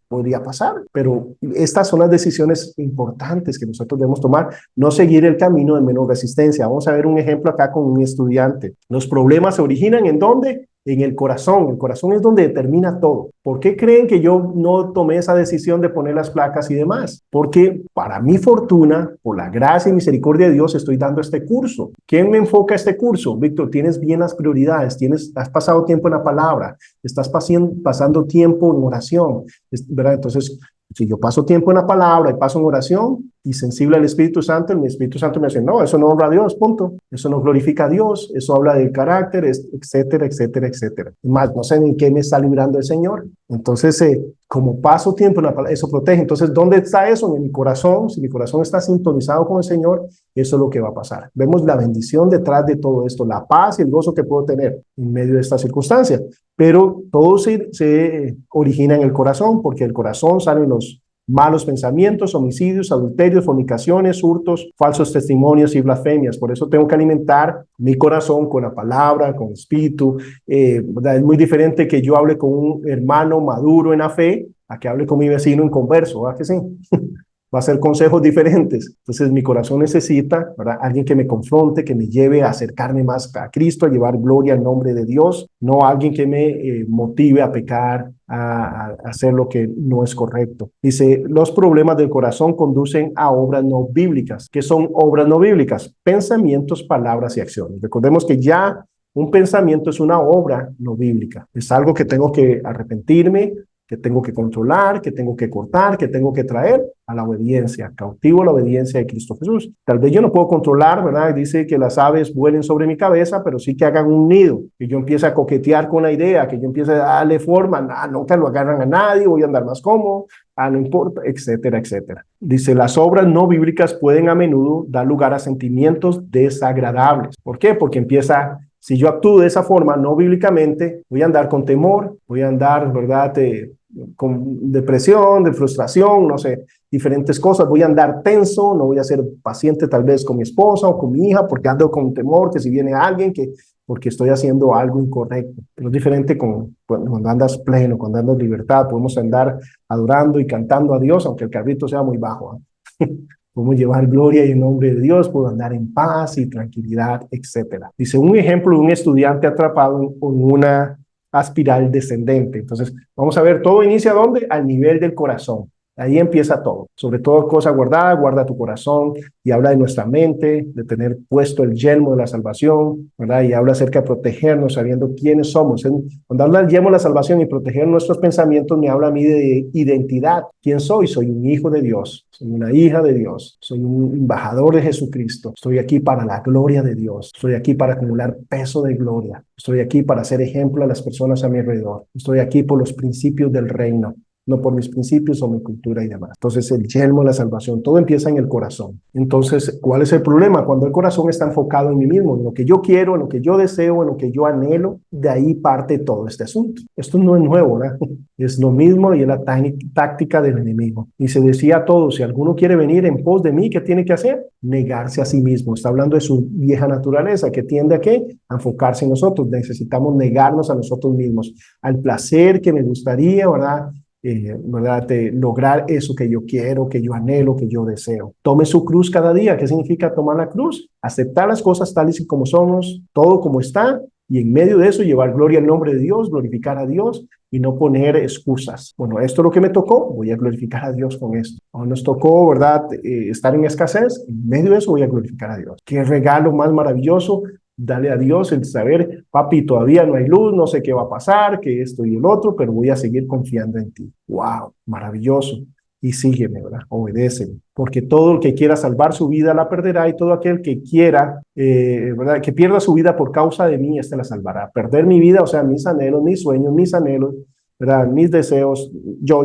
Podría pasar, pero estas son las decisiones importantes que nosotros debemos tomar. No seguir el camino de menos resistencia. Vamos a ver un ejemplo acá con un estudiante. Los problemas se originan ¿en dónde? En el corazón. El corazón es donde determina todo. ¿Por qué creen que yo no tomé esa decisión de poner las placas y demás? Porque para mi fortuna, por la gracia y misericordia de Dios, estoy dando este curso. ¿Quién me enfoca este curso? Víctor, tienes bien las prioridades, has pasado tiempo en la palabra, estás pasando tiempo en oración, ¿verdad? Entonces, si yo paso tiempo en la palabra y paso en oración y sensible al Espíritu Santo, el Espíritu Santo me dice, no, eso no honra a Dios, punto. Eso no glorifica a Dios, eso habla del carácter, etcétera, etcétera, etcétera. Más, no sé ni qué me está librando el Señor. Entonces, como paso tiempo en la palabra, eso protege. Entonces, ¿dónde está eso? En mi corazón. Si mi corazón está sintonizado con el Señor, eso es lo que va a pasar. Vemos la bendición detrás de todo esto, la paz y el gozo que puedo tener en medio de estas circunstancias. Pero todo se origina en el corazón, porque del corazón salen los malos pensamientos, homicidios, adulterios, fornicaciones, hurtos, falsos testimonios y blasfemias. Por eso tengo que alimentar mi corazón con la palabra, con el espíritu. Es muy diferente que yo hable con un hermano maduro en la fe a que hable con mi vecino inconverso, ¿verdad que sí? Va a ser consejos diferentes. Entonces mi corazón necesita, ¿verdad?, alguien que me confronte, que me lleve a acercarme más a Cristo, a llevar gloria al nombre de Dios, no alguien que me motive a pecar, a hacer lo que no es correcto. Dice, los problemas del corazón conducen a obras no bíblicas. ¿Qué son obras no bíblicas? Pensamientos, palabras y acciones. Recordemos que ya un pensamiento es una obra no bíblica. Es algo que tengo que arrepentirme, que tengo que controlar, que tengo que cortar, que tengo que traer a la obediencia, cautivo a la obediencia de Cristo Jesús. Tal vez yo no puedo controlar, ¿verdad? Dice que las aves vuelen sobre mi cabeza, pero sí que hagan un nido, que yo empiece a coquetear con la idea, que yo empiece a darle forma, nunca lo agarran a nadie, voy a andar más cómodo, no importa, etcétera, etcétera. Dice, las obras no bíblicas pueden a menudo dar lugar a sentimientos desagradables. ¿Por qué? Porque si yo actúo de esa forma no bíblicamente, voy a andar con temor, voy a andar, ¿verdad?, con depresión, de frustración, no sé, diferentes cosas. Voy a andar tenso, no voy a ser paciente tal vez con mi esposa o con mi hija porque ando con temor que si viene alguien, porque estoy haciendo algo incorrecto. Pero es diferente cuando andas pleno, cuando andas en libertad, podemos andar adorando y cantando a Dios, aunque el carrito sea muy bajo, ¿eh? Podemos llevar gloria y el nombre de Dios, puedo andar en paz y tranquilidad, etcétera. Dice, un ejemplo de un estudiante atrapado en una espiral descendente. Entonces, vamos a ver, todo inicia ¿dónde? Al nivel del corazón. Ahí empieza todo. Sobre todo cosa guardada, guarda tu corazón, y habla de nuestra mente, de tener puesto el yelmo de la salvación, ¿verdad? Y habla acerca de protegernos, sabiendo quiénes somos. Cuando habla del yelmo de la salvación y proteger nuestros pensamientos, me habla a mí de identidad. ¿Quién soy? Soy un hijo de Dios, soy una hija de Dios, soy un embajador de Jesucristo. Estoy aquí para la gloria de Dios. Estoy aquí para acumular peso de gloria. Estoy aquí para ser ejemplo a las personas a mi alrededor. Estoy aquí por los principios del reino, no por mis principios o mi cultura y demás. Entonces, el yelmo de la salvación, todo empieza en el corazón. Entonces, ¿cuál es el problema? Cuando el corazón está enfocado en mí mismo, en lo que yo quiero, en lo que yo deseo, en lo que yo anhelo, de ahí parte todo este asunto. Esto no es nuevo, ¿verdad? Es lo mismo y es la táctica del enemigo. Y se decía a todos, si alguno quiere venir en pos de mí, ¿qué tiene que hacer? Negarse a sí mismo. Está hablando de su vieja naturaleza, que tiende a ¿qué? A enfocarse en nosotros. Necesitamos negarnos a nosotros mismos, al placer que me gustaría, ¿verdad? ¿Verdad? De lograr eso que yo quiero, que yo anhelo, que yo deseo. Tome su cruz cada día. ¿Qué significa tomar la cruz? Aceptar las cosas tales y como somos, todo como está, y en medio de eso llevar gloria al nombre de Dios, glorificar a Dios y no poner excusas. Bueno, esto es lo que me tocó, voy a glorificar a Dios con esto. O nos tocó, ¿verdad? Estar en escasez, en medio de eso voy a glorificar a Dios. Qué regalo más maravilloso. Dale a Dios el saber, papi, todavía no hay luz, no sé qué va a pasar, que esto y el otro, pero voy a seguir confiando en ti. ¡Wow! Maravilloso. Y sígueme, ¿verdad? Obedéceme. Porque todo el que quiera salvar su vida la perderá, y todo aquel que quiera, ¿verdad? Que pierda su vida por causa de mí, la salvará. Perder mi vida, o sea, mis anhelos, mis sueños, mis anhelos, ¿verdad? Mis deseos, yo.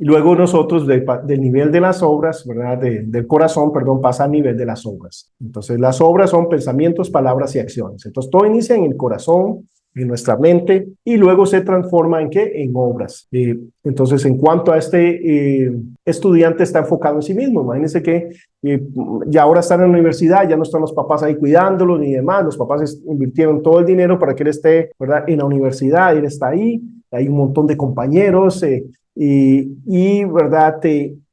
Y luego nosotros del nivel de las obras, ¿verdad? Del corazón, perdón, pasa al nivel de las obras. Entonces las obras son pensamientos, palabras y acciones. Entonces todo inicia en el corazón, en nuestra mente, y luego se transforma ¿en qué? En obras. Entonces, en cuanto a este estudiante está enfocado en sí mismo. Imagínense que ya ahora está en la universidad, ya no están los papás ahí cuidándolo ni demás. Los papás invirtieron todo el dinero para que él esté, ¿verdad? En la universidad. Él está ahí, hay un montón de compañeros, ¿verdad?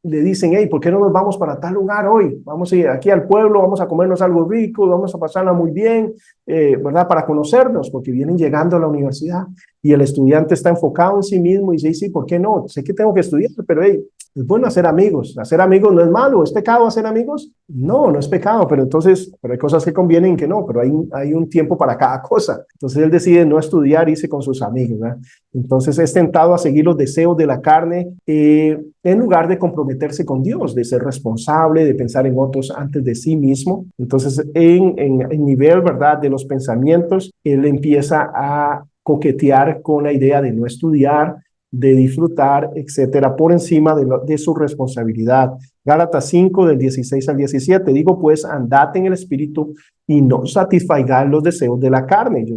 Le dicen, hey, ¿por qué no nos vamos para tal lugar hoy? Vamos a ir aquí al pueblo, vamos a comernos algo rico, vamos a pasarla muy bien, ¿verdad? Para conocernos, porque vienen llegando a la universidad y el estudiante está enfocado en sí mismo y dice, sí, ¿por qué no? Sé que tengo que estudiar, pero hey, es bueno hacer amigos. Hacer amigos no es malo. ¿Es pecado hacer amigos? No, no es pecado, pero entonces, pero hay cosas que convienen que no, pero hay un tiempo para cada cosa. Entonces él decide no estudiar, irse con sus amigos, ¿verdad? Entonces es tentado a seguir los deseos de la carne, en lugar de comprometerse con Dios, de ser responsable, de pensar en otros antes de sí mismo. Entonces en el nivel, ¿verdad? De los pensamientos, él empieza a coquetear con la idea de no estudiar, de disfrutar, etcétera, por encima de su responsabilidad. Gálatas 5, del 16 al 17, digo pues, andad en el espíritu y no satisfagáis los deseos de la carne. Yo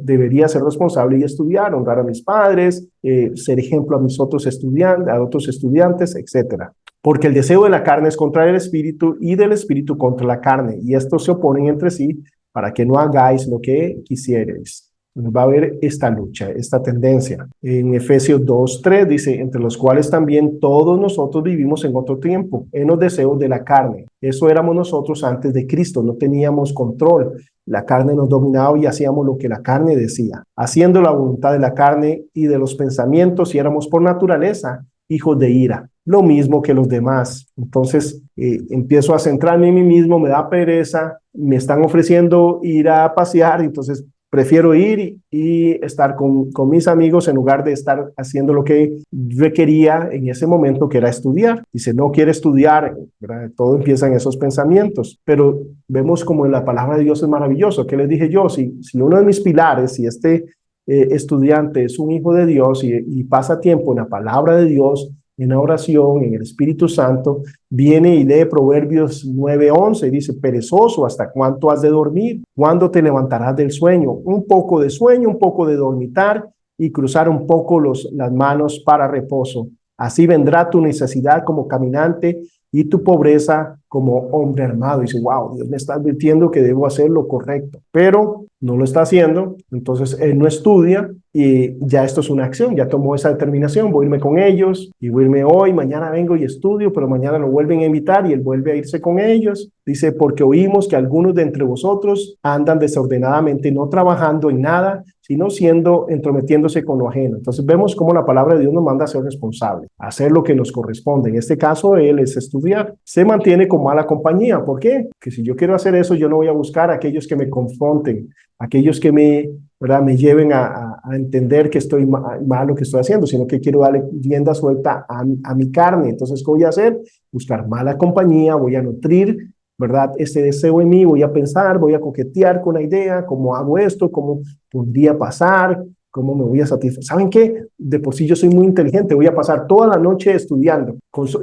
debería ser responsable y estudiar, honrar a mis padres, ser ejemplo a mis otros estudiantes, etcétera. Porque el deseo de la carne es contra el espíritu y del espíritu contra la carne, y estos se oponen entre sí para que no hagáis lo que quisierais. Va a haber esta lucha, esta tendencia. En Efesios 2:3 dice, entre los cuales también todos nosotros vivimos en otro tiempo, en los deseos de la carne. Eso éramos nosotros antes de Cristo, no teníamos control. La carne nos dominaba y hacíamos lo que la carne decía, haciendo la voluntad de la carne y de los pensamientos, y éramos por naturaleza hijos de ira, lo mismo que los demás. Entonces empiezo a centrarme en mí mismo, me da pereza, me están ofreciendo ir a pasear, entonces prefiero ir y estar con mis amigos en lugar de estar haciendo lo que requería en ese momento, que era estudiar. Y si no quiere estudiar, ¿verdad? Todo empieza en esos pensamientos. Pero vemos como en la palabra de Dios es maravilloso. ¿Qué les dije yo? Si uno de mis pilares, si este estudiante es un hijo de Dios y pasa tiempo en la palabra de Dios, en la oración, en el Espíritu Santo, viene y lee Proverbios 9:11 y dice, perezoso, ¿hasta cuánto has de dormir? ¿Cuándo te levantarás del sueño? Un poco de sueño, un poco de dormitar y cruzar un poco las manos para reposo. Así vendrá tu necesidad como caminante y tu pobreza como hombre armado. Y dice, wow, Dios me está advirtiendo que debo hacer lo correcto, pero no lo está haciendo. Entonces él no estudia, y ya esto es una acción, ya tomó esa determinación, voy a irme con ellos y voy a irme hoy, mañana vengo y estudio, pero mañana lo vuelven a invitar y él vuelve a irse con ellos. Dice, porque oímos que algunos de entre vosotros andan desordenadamente, no trabajando en nada, sino entrometiéndose con lo ajeno. Entonces vemos cómo la palabra de Dios nos manda a ser responsables, a hacer lo que nos corresponde. En este caso, él es estudiar. Se mantiene con mala compañía. ¿Por qué? Que si yo quiero hacer eso, yo no voy a buscar a aquellos que me confronten, aquellos que ¿verdad? Me lleven a entender que estoy mal lo que estoy haciendo, sino que quiero darle rienda suelta a mi carne. Entonces, ¿qué voy a hacer? Buscar mala compañía, voy a nutrir, ¿verdad? Este deseo en mí, voy a pensar, voy a coquetear con la idea, cómo hago esto, cómo podría pasar, cómo me voy a satisfacer. ¿Saben qué? De por sí yo soy muy inteligente, voy a pasar toda la noche estudiando.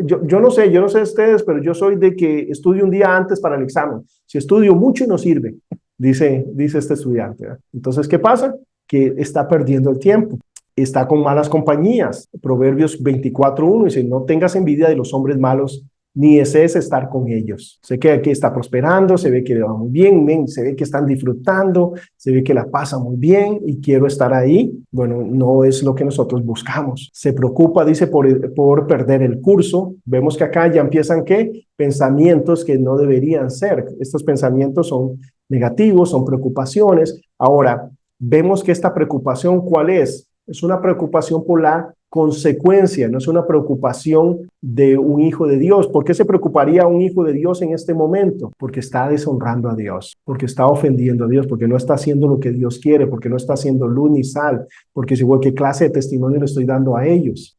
Yo no sé ustedes, pero yo soy de que estudio un día antes para el examen. Si estudio mucho no sirve, dice este estudiante, ¿verdad? Entonces, ¿qué pasa? Que está perdiendo el tiempo. Está con malas compañías. Proverbios 24:1 dice, no tengas envidia de los hombres malos, ni desees estar con ellos. Sé que aquí está prosperando, se ve que le va muy bien, se ve que están disfrutando, se ve que la pasa muy bien y quiero estar ahí. Bueno, no es lo que nosotros buscamos. Se preocupa, dice, por perder el curso. Vemos que acá ya empiezan, ¿qué? Pensamientos que no deberían ser. Estos pensamientos son negativos, son preocupaciones. Ahora, vemos que esta preocupación, ¿cuál es? Es una preocupación por la consecuencia, no es una preocupación de un hijo de Dios. ¿Por qué se preocuparía un hijo de Dios en este momento? Porque está deshonrando a Dios, porque está ofendiendo a Dios, porque no está haciendo lo que Dios quiere, porque no está haciendo luz ni sal, porque es igual qué clase de testimonio le estoy dando a ellos,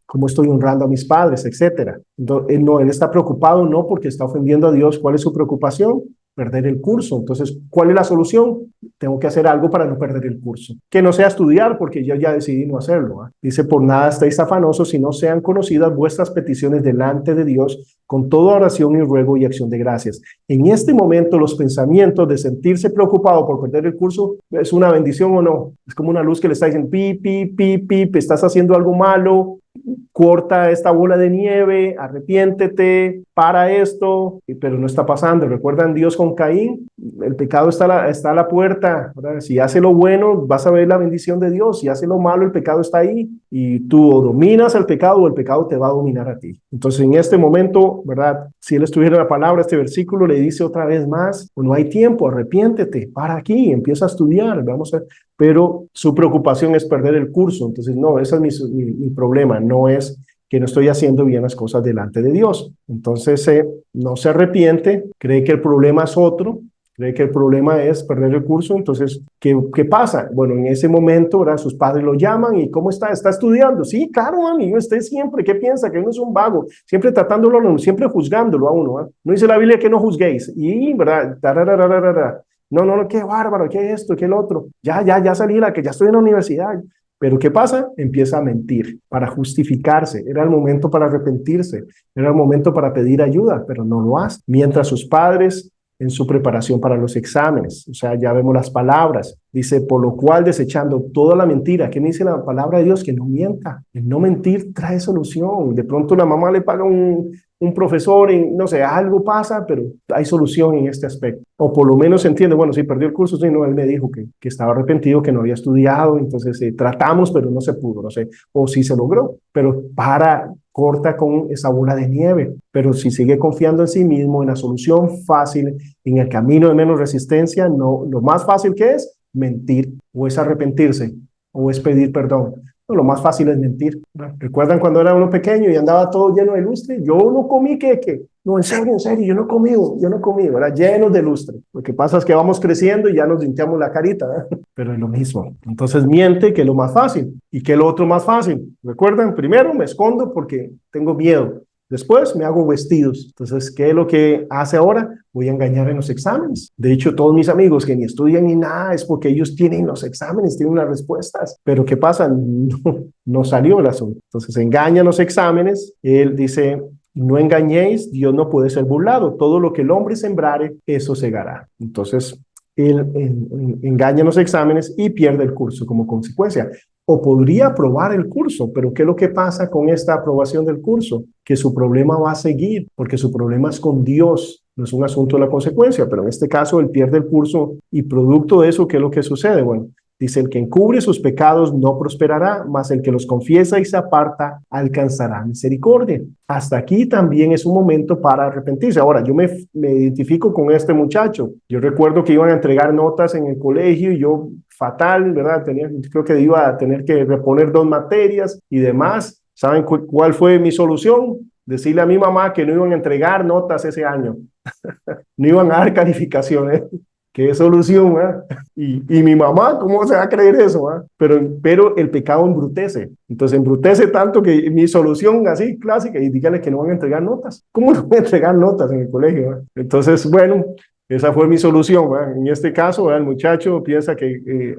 cómo estoy honrando a mis padres, etcétera. Entonces, él está preocupado no porque está ofendiendo a Dios. ¿Cuál es su preocupación? Perder el curso. Entonces, ¿cuál es la solución? Tengo que hacer algo para no perder el curso. Que no sea estudiar, porque yo ya decidí no hacerlo. Dice, por nada estáis afanosos, si no sean conocidas vuestras peticiones delante de Dios, con toda oración y ruego y acción de gracias. En este momento, los pensamientos de sentirse preocupado por perder el curso, ¿es una bendición o no? Es como una luz que le está diciendo, pip, estás haciendo algo malo, corta esta bola de nieve, arrepiéntete, para esto, pero no está pasando. ¿Recuerdan Dios con Caín? El pecado está a la puerta, ¿verdad? Si hace lo bueno, vas a ver la bendición de Dios. Si hace lo malo, el pecado está ahí y tú o dominas el pecado o el pecado te va a dominar a ti. Entonces, en este momento, ¿verdad? Si él estuviera en la palabra, este versículo le dice otra vez más, no hay tiempo, arrepiéntete, para aquí, empieza a estudiar, pero su preocupación es perder el curso. Entonces, no, ese es mi problema, no es que no estoy haciendo bien las cosas delante de Dios. Entonces, no se arrepiente, cree que el problema es otro, cree que el problema es perder el curso. Entonces, ¿qué pasa? Bueno, en ese momento, ¿verdad? Sus padres lo llaman y ¿cómo está? ¿Está estudiando? Sí, claro, amigo, usted siempre, ¿qué piensa? Que uno es un vago, siempre tratándolo, siempre juzgándolo a uno, ¿eh? No dice la Biblia que no juzguéis, y, ¿verdad? No, qué bárbaro, qué esto, qué el otro. Ya salí, que ya estoy en la universidad. Pero ¿qué pasa? Empieza a mentir para justificarse. Era el momento para arrepentirse, era el momento para pedir ayuda, pero no lo hace. Mientras sus padres en su preparación para los exámenes, o sea, ya vemos las palabras. Dice, por lo cual desechando toda la mentira. ¿Qué me dice la palabra de Dios? Que no mienta. El no mentir trae solución. De pronto la mamá le paga un profesor y no sé, algo pasa, pero hay solución en este aspecto. O por lo menos se entiende, bueno, sí, perdió el curso, sí, no, él me dijo que estaba arrepentido, que no había estudiado, entonces tratamos, pero no se pudo, no sé, o sí se logró, pero corta con esa bola de nieve. Pero si sigue confiando en sí mismo, en la solución fácil, en el camino de menos resistencia, no, lo más fácil que es mentir, o es arrepentirse, o es pedir perdón. No, lo más fácil es mentir. ¿Recuerdan cuando era uno pequeño y andaba todo lleno de lustre? Yo no comí queque. No, en serio, yo no he comido, era lleno de lustre. Lo que pasa es que vamos creciendo y ya nos limpiamos la carita, ¿eh? Pero es lo mismo. Entonces miente, que es lo más fácil. ¿Y qué es lo otro más fácil? ¿Recuerdan? Primero me escondo porque tengo miedo. Después me hago vestidos. Entonces, ¿qué es lo que hace ahora? Voy a engañar en los exámenes. De hecho, todos mis amigos que ni estudian ni nada es porque ellos tienen los exámenes, tienen las respuestas. Pero ¿qué pasa? No salió el asunto. Entonces, engañan los exámenes. Él dice, no engañéis, Dios no puede ser burlado. Todo lo que el hombre sembrare, eso segará. Entonces, él engaña en los exámenes y pierde el curso como consecuencia. O podría aprobar el curso, pero ¿qué es lo que pasa con esta aprobación del curso? Que su problema va a seguir, porque su problema es con Dios, no es un asunto de la consecuencia, pero en este caso él pierde el curso y producto de eso, ¿qué es lo que sucede? Bueno, Dice, el que encubre sus pecados no prosperará, mas el que los confiesa y se aparta alcanzará misericordia. Hasta aquí también es un momento para arrepentirse. Ahora, yo me identifico con este muchacho. Yo recuerdo que iban a entregar notas en el colegio y yo fatal, ¿verdad? Creo que iba a tener que reponer 2 materias y demás. ¿Saben cuál fue mi solución? Decirle a mi mamá que no iban a entregar notas ese año. No iban a dar calificaciones. ¿Qué solución? Y mi mamá, ¿cómo se va a creer eso? Pero el pecado embrutece. Entonces embrutece tanto que mi solución así clásica, y díganle que no van a entregar notas. ¿Cómo no van a entregar notas en el colegio? Entonces, bueno, esa fue mi solución. En este caso, el muchacho piensa que,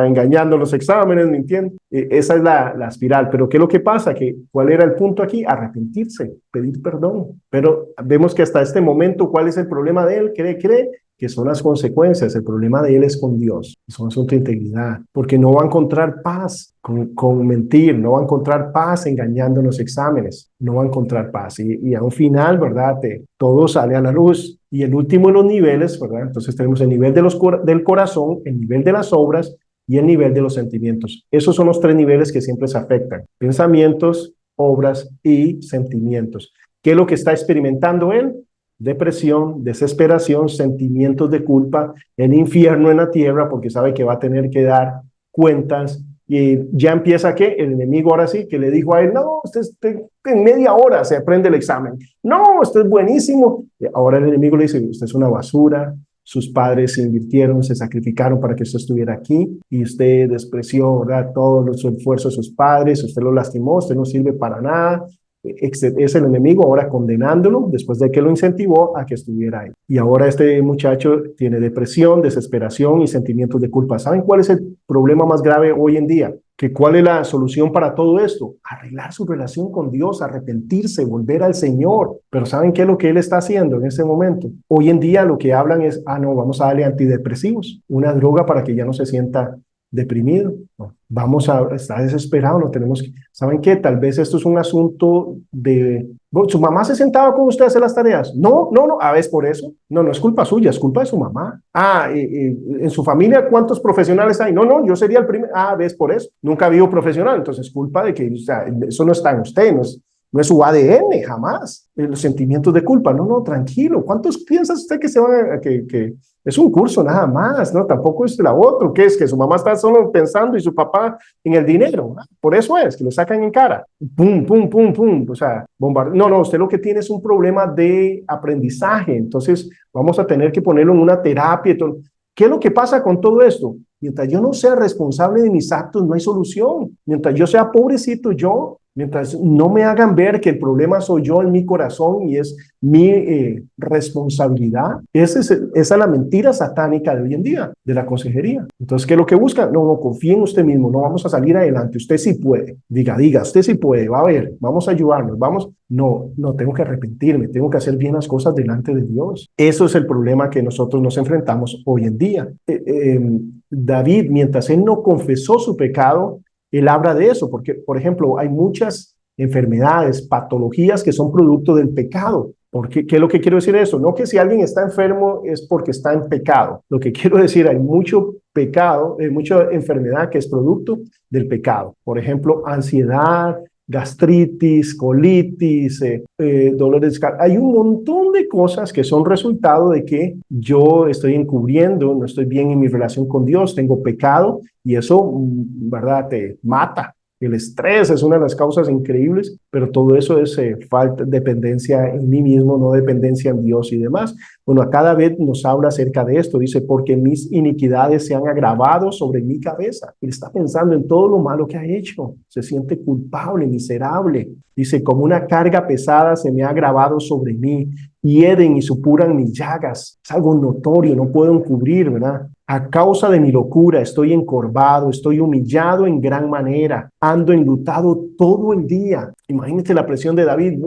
engañando los exámenes, mintiendo. Esa es la espiral. Pero ¿qué es lo que pasa? ¿Cuál era el punto aquí? Arrepentirse, pedir perdón. Pero vemos que hasta este momento, ¿cuál es el problema de él? Cree que son las consecuencias. El problema de él es con Dios, es un asunto de integridad, porque no va a encontrar paz con mentir, no va a encontrar paz engañando en los exámenes, no va a encontrar paz. Y a un final, ¿verdad? Todo sale a la luz. Y el último de los niveles, ¿verdad? Entonces tenemos el nivel del corazón, el nivel de las obras y el nivel de los sentimientos. Esos son los 3 niveles que siempre se afectan: pensamientos, obras y sentimientos. ¿Qué es lo que está experimentando él? Depresión, desesperación, sentimientos de culpa, el infierno en la tierra, porque sabe que va a tener que dar cuentas. Y ya empieza que el enemigo ahora sí, que le dijo a él, no, usted en media hora se aprende el examen. No, usted es buenísimo. Y ahora el enemigo le dice, usted es una basura, sus padres se invirtieron, se sacrificaron para que usted estuviera aquí y usted despreció, ¿verdad?, todo su esfuerzo de sus padres, usted lo lastimó, usted no sirve para nada. Es el enemigo ahora condenándolo después de que lo incentivó a que estuviera ahí. Y ahora este muchacho tiene depresión, desesperación y sentimientos de culpa. ¿Saben cuál es el problema más grave hoy en día? ¿Cuál es la solución para todo esto? Arreglar su relación con Dios, arrepentirse, volver al Señor. Pero ¿saben qué es lo que él está haciendo en ese momento? Hoy en día lo que hablan es, no, vamos a darle antidepresivos, una droga para que ya no se sienta deprimido. No, está desesperado, no tenemos que, ¿saben qué? Tal vez esto es un asunto de, bueno, ¿su mamá se sentaba con usted a hacer las tareas? No, ¿es por eso? No es culpa suya, es culpa de su mamá. En su familia, ¿cuántos profesionales hay? No, yo sería el primero. ¿Ves por eso? Nunca ha habido profesional, entonces es culpa de que, o sea, eso no está en usted, no es su ADN, jamás. Los sentimientos de culpa, no, tranquilo. ¿Cuántos piensa usted que se van a, que es un curso nada más, ¿no? Tampoco es la otra, que es que su mamá está solo pensando y su papá en el dinero, ¿no? Por eso es que lo sacan en cara. Pum, pum, pum, pum. O sea, bombardeo. No, usted lo que tiene es un problema de aprendizaje. Entonces, vamos a tener que ponerlo en una terapia. ¿Qué es lo que pasa con todo esto? Mientras yo no sea responsable de mis actos, no hay solución. Mientras yo sea pobrecito yo, mientras no me hagan ver que el problema soy yo en mi corazón y es mi responsabilidad, esa es la mentira satánica de hoy en día, de la consejería. Entonces, ¿qué es lo que busca? No, confíe en usted mismo, no vamos a salir adelante, usted sí puede. Diga, usted sí puede, va a ver, vamos a ayudarnos, vamos. No, tengo que arrepentirme, tengo que hacer bien las cosas delante de Dios. Eso es el problema que nosotros nos enfrentamos hoy en día. David, mientras él no confesó su pecado, él habla de eso, porque, por ejemplo, hay muchas enfermedades, patologías que son producto del pecado. ¿Qué es lo que quiero decir eso? No que si alguien está enfermo es porque está en pecado. Lo que quiero decir, hay mucho pecado, mucha enfermedad que es producto del pecado. Por ejemplo, ansiedad, gastritis, colitis, dolores. Hay un montón de cosas que son resultado de que yo estoy encubriendo, no estoy bien en mi relación con Dios, tengo pecado y eso, ¿verdad?, te mata. El estrés es una de las causas increíbles, pero todo eso es falta, dependencia en mí mismo, no dependencia en Dios y demás. Bueno, cada vez nos habla acerca de esto. Dice, porque mis iniquidades se han agravado sobre mi cabeza. Él está pensando en todo lo malo que ha hecho. Se siente culpable, miserable. Dice, como una carga pesada se me ha agravado sobre mí. Hieden y supuran mis llagas. Es algo notorio, no puedo encubrir, ¿verdad? A causa de mi locura estoy encorvado, estoy humillado en gran manera, ando enlutado todo el día. Imagínate la presión de David.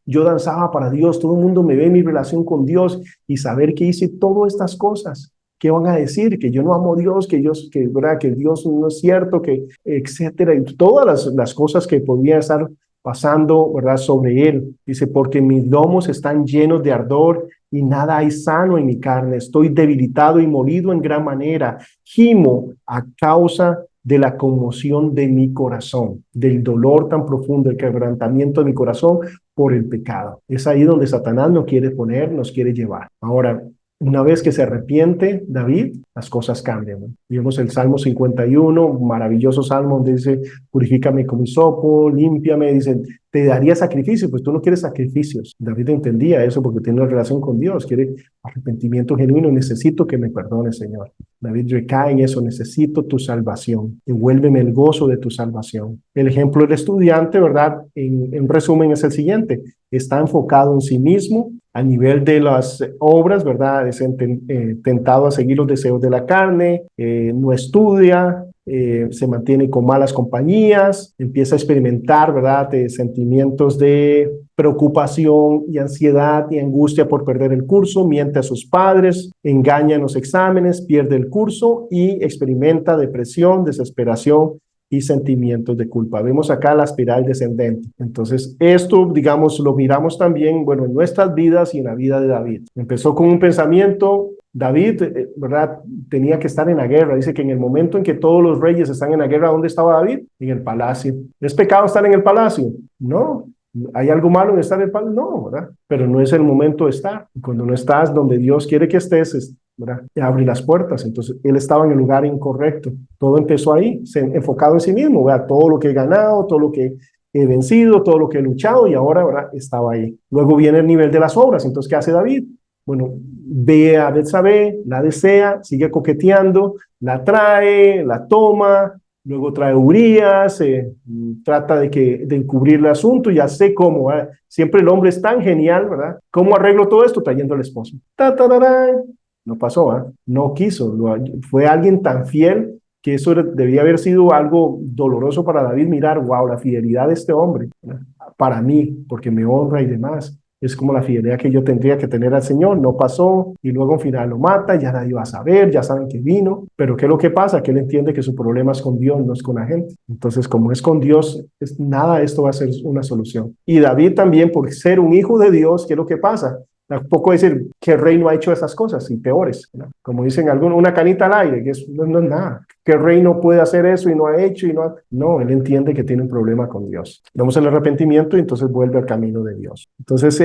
Yo danzaba para Dios, todo el mundo me ve en mi relación con Dios y saber que hice todas estas cosas. ¿Qué van a decir? Que yo no amo a Dios, ¿verdad?, que Dios no es cierto, que etcétera. Y todas las cosas que podían estar pasando, ¿verdad?, sobre él. Dice, porque mis lomos están llenos de ardor y nada hay sano en mi carne. Estoy debilitado y molido en gran manera. Gimo a causa de la conmoción de mi corazón, del dolor tan profundo, el quebrantamiento de mi corazón por el pecado. Es ahí donde Satanás nos quiere poner, nos quiere llevar. Ahora, una vez que se arrepiente David, las cosas cambian, ¿no? Vimos el Salmo 51, maravilloso salmo donde dice, purifícame con hisopo, límpiame, dicen, te daría sacrificio, pues tú no quieres sacrificios. David entendía eso porque tiene una relación con Dios, quiere arrepentimiento genuino, necesito que me perdones, Señor. David recae en eso, necesito tu salvación, envuélveme el gozo de tu salvación. El ejemplo del estudiante, ¿verdad? En resumen es el siguiente, está enfocado en sí mismo, a nivel de las obras, ¿verdad? Es tentado a seguir los deseos de la carne, no estudia, se mantiene con malas compañías, empieza a experimentar, ¿verdad? Sentimientos de preocupación y ansiedad y angustia por perder el curso, miente a sus padres, engaña en los exámenes, pierde el curso y experimenta depresión, desesperación y sentimientos de culpa. Vemos acá la espiral descendente. Entonces, esto, digamos, lo miramos también, bueno, en nuestras vidas y en la vida de David. Empezó con un pensamiento, David, ¿verdad? Tenía que estar en la guerra. Dice que en el momento en que todos los reyes están en la guerra, ¿dónde estaba David? En el palacio. ¿Es pecado estar en el palacio? No. ¿Hay algo malo en estar en el palacio? No, ¿verdad? Pero no es el momento de estar. Cuando no estás donde Dios quiere que estés, ¿verdad? Te abre las puertas. Entonces, él estaba en el lugar incorrecto. Todo empezó ahí, enfocado en sí mismo, ¿verdad? Todo lo que he ganado, todo lo que he vencido, todo lo que he luchado y ahora, ¿verdad? Estaba ahí. Luego viene el nivel de las obras. Entonces, ¿qué hace David? Bueno, ve a Betsabé, la desea, sigue coqueteando, la trae, la toma, luego trae Urías, trata de encubrir el asunto, ya sé cómo, ¿verdad? Siempre el hombre es tan genial, ¿verdad? ¿Cómo arreglo todo esto? Trayendo al esposo. Ta, ta, ta, ta. No pasó, ¿verdad? No quiso, fue alguien tan fiel que eso debía haber sido algo doloroso para David mirar, wow, la fidelidad de este hombre, ¿verdad? Para mí, porque me honra y demás. Es como la fidelidad que yo tendría que tener al Señor. No pasó y luego al final lo mata, ya nadie va a saber, ya saben que vino. Pero ¿qué es lo que pasa? Que él entiende que su problema es con Dios, no es con la gente. Entonces, como es con Dios, nada de esto va a ser una solución. Y David también, por ser un hijo de Dios, ¿qué es lo que pasa? Tampoco decir que el rey no ha hecho esas cosas y peores, ¿no? Como dicen algunos, una canita al aire, que no es nada. Que el rey no puede hacer eso y no ha hecho y no ha... No, él entiende que tiene un problema con Dios. Vemos el arrepentimiento y entonces vuelve al camino de Dios. Entonces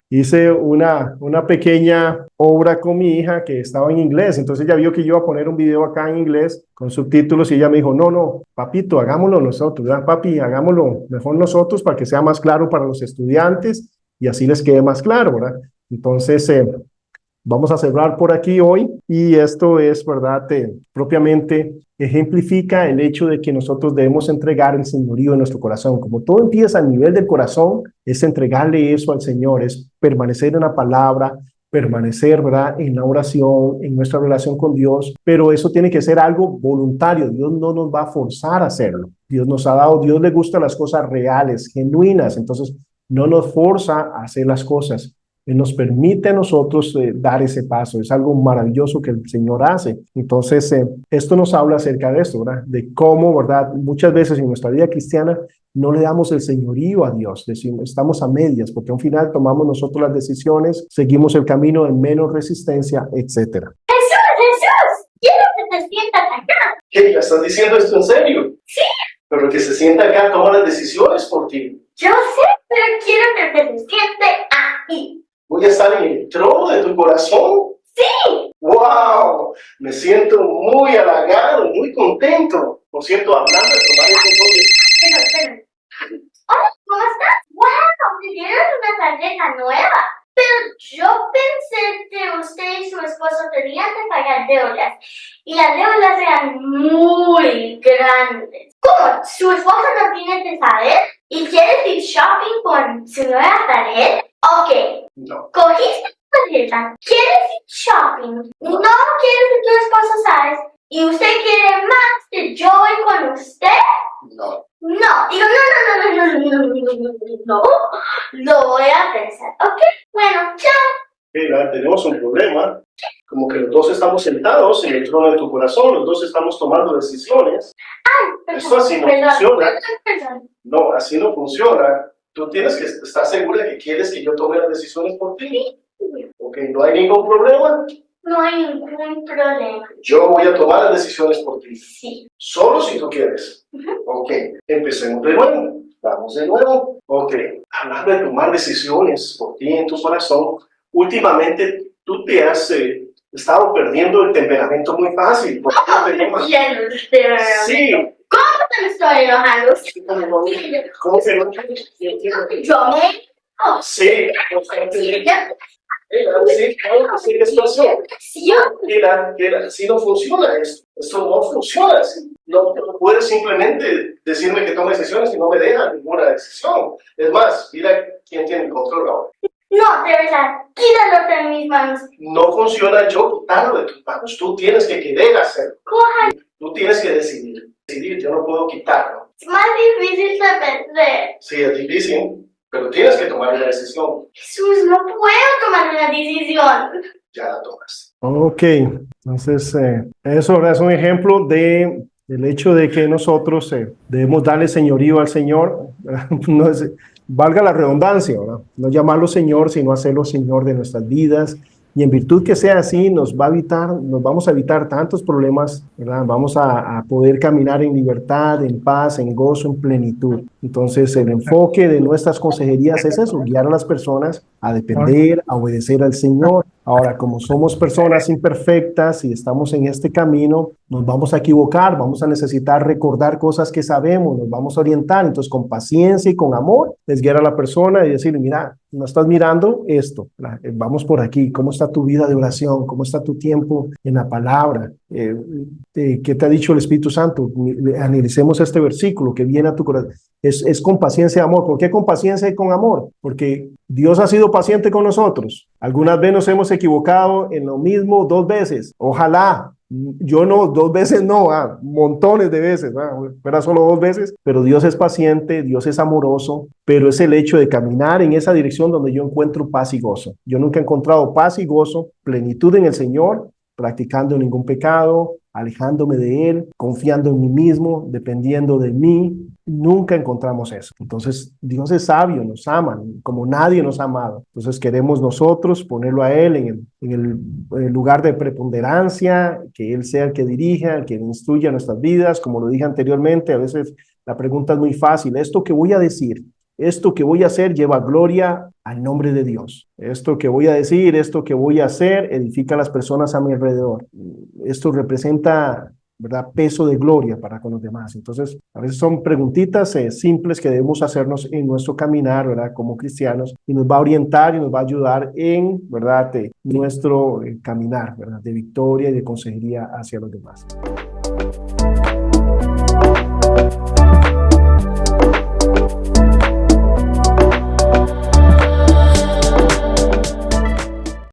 hice una pequeña obra con mi hija que estaba en inglés. Entonces ella vio que yo iba a poner un video acá en inglés con subtítulos y ella me dijo, no, papito, hagámoslo nosotros, ¿verdad? Papi, hagámoslo mejor nosotros para que sea más claro para los estudiantes y así les quede más claro, ¿verdad? Entonces, vamos a cerrar por aquí hoy y esto es, ¿verdad? Propiamente ejemplifica el hecho de que nosotros debemos entregar el señorío de nuestro corazón. Como todo empieza a nivel del corazón, es entregarle eso al Señor, es permanecer en la palabra, permanecer, ¿verdad? En la oración, en nuestra relación con Dios, pero eso tiene que ser algo voluntario. Dios no nos va a forzar a hacerlo. Dios nos ha dado, Dios le gustan las cosas reales, genuinas, entonces no nos forza a hacer las cosas. Él nos permite a nosotros dar ese paso. Es algo maravilloso que el Señor hace. Entonces, esto nos habla acerca de esto, ¿verdad? De cómo, ¿verdad? Muchas veces en nuestra vida cristiana no le damos el señorío a Dios. Decimos, estamos a medias, porque al final tomamos nosotros las decisiones, seguimos el camino en menos resistencia, etcétera. Jesús, quiero que te sientas acá. ¿Qué? ¿Ya estás diciendo esto en serio? Sí. Pero el que se sienta acá toma las decisiones por ti. Yo sé, pero quiero que te siente ahí. Voy a estar en el trono de tu corazón. Sí. ¡Wow! Me siento muy halagado, muy contento. Por cierto, hablando de tomar el control Espera. Hola, ¿cómo estás? ¡Wow! Te dieron una tarjeta nueva. Pero yo pensé que usted y su esposo tenían que pagar deudas. Y las deudas eran muy grandes. ¿Cómo? ¿Su esposo no tiene que saber? ¿Y quieres ir shopping con su nueva tarjeta? Ok. No. Cogiste la tarjeta, quieres ir shopping, no quieres que tu esposo sabe, y usted quiere más que yo ir con usted. No. No, digo, no, lo voy a pensar, ¿ok? Bueno, chao. Mira, tenemos un problema. Como que los dos estamos sentados en el trono de tu corazón, los dos estamos tomando decisiones. Ay, Esto así no funciona. Perdón. No, así no funciona. Tú tienes que estar segura de que quieres que yo tome las decisiones por ti. Sí. Ok, no hay ningún problema. No hay ningún problema. Yo voy a tomar las decisiones por ti. Sí. Solo si tú quieres. Ok, empecemos de nuevo. Vamos de nuevo. Ok, hablando de tomar decisiones por ti en tu corazón, últimamente tú te has estado perdiendo el temperamento muy fácil. ¿Por qué te llamas? Sí. ¿Cómo te me estoy enojando? ¿Cómo se llama? Yo me... Sí, sí, claro, sí, ¿qué pasó? Mira, si no funciona esto, esto no funciona así. No puedes simplemente decirme que tome decisiones y no me deja ninguna decisión. Es más, mira quién tiene el control ahora. No, de verdad, quítalo de mis manos. No funciona yo quitarlo de tus manos, tú tienes que querer hacerlo. Tú tienes que decidir, yo no puedo quitarlo. Es más difícil de pensar. Sí, es difícil, pero tienes que tomar una decisión. Jesús, no puedo tomar una decisión. Ya la tomas. Ok, entonces eso ahora es un ejemplo del hecho de que nosotros debemos darle señorío al Señor, no es, valga la redundancia, ¿verdad? No llamarlo Señor, sino hacerlo Señor de nuestras vidas. Y en virtud que sea así, nos vamos a evitar tantos problemas, ¿verdad? Vamos a poder caminar en libertad, en paz, en gozo, en plenitud. Entonces, el enfoque de nuestras consejerías es eso, guiar a las personas a depender, a obedecer al Señor. Ahora, como somos personas imperfectas y estamos en este camino, nos vamos a equivocar, vamos a necesitar recordar cosas que sabemos, nos vamos a orientar. Entonces, con paciencia y con amor, es guiar a la persona y decirle, mira, no estás mirando esto, vamos por aquí, ¿cómo está tu vida de oración? ¿Cómo está tu tiempo en la palabra? ¿Qué te ha dicho el Espíritu Santo? Analicemos este versículo que viene a tu corazón. Es con paciencia y amor. ¿Por qué con paciencia y con amor? Porque Dios ha sido paciente con nosotros. Algunas veces nos hemos equivocado en lo mismo 2 veces. Ojalá. Yo no, 2 veces no, montones de veces, fuera solo 2 veces, pero Dios es paciente, Dios es amoroso, pero es el hecho de caminar en esa dirección donde yo encuentro paz y gozo. Yo nunca he encontrado paz y gozo, plenitud en el Señor, practicando ningún pecado, alejándome de Él, confiando en mí mismo, dependiendo de mí. Nunca encontramos eso. Entonces, Dios es sabio, nos ama, como nadie nos ha amado. Entonces, queremos nosotros ponerlo a Él en el lugar de preponderancia, que Él sea el que dirija, el que instruya nuestras vidas. Como lo dije anteriormente, a veces la pregunta es muy fácil. ¿Esto que voy a decir, esto que voy a hacer lleva gloria al nombre de Dios? Esto que voy a decir, esto que voy a hacer, edifica a las personas a mi alrededor. Esto representa, ¿verdad?, peso de gloria para con los demás. Entonces, a veces son preguntitas simples que debemos hacernos en nuestro caminar, ¿verdad?, como cristianos, y nos va a orientar y nos va a ayudar en, ¿verdad?, nuestro caminar, ¿verdad?, de victoria y de consejería hacia los demás.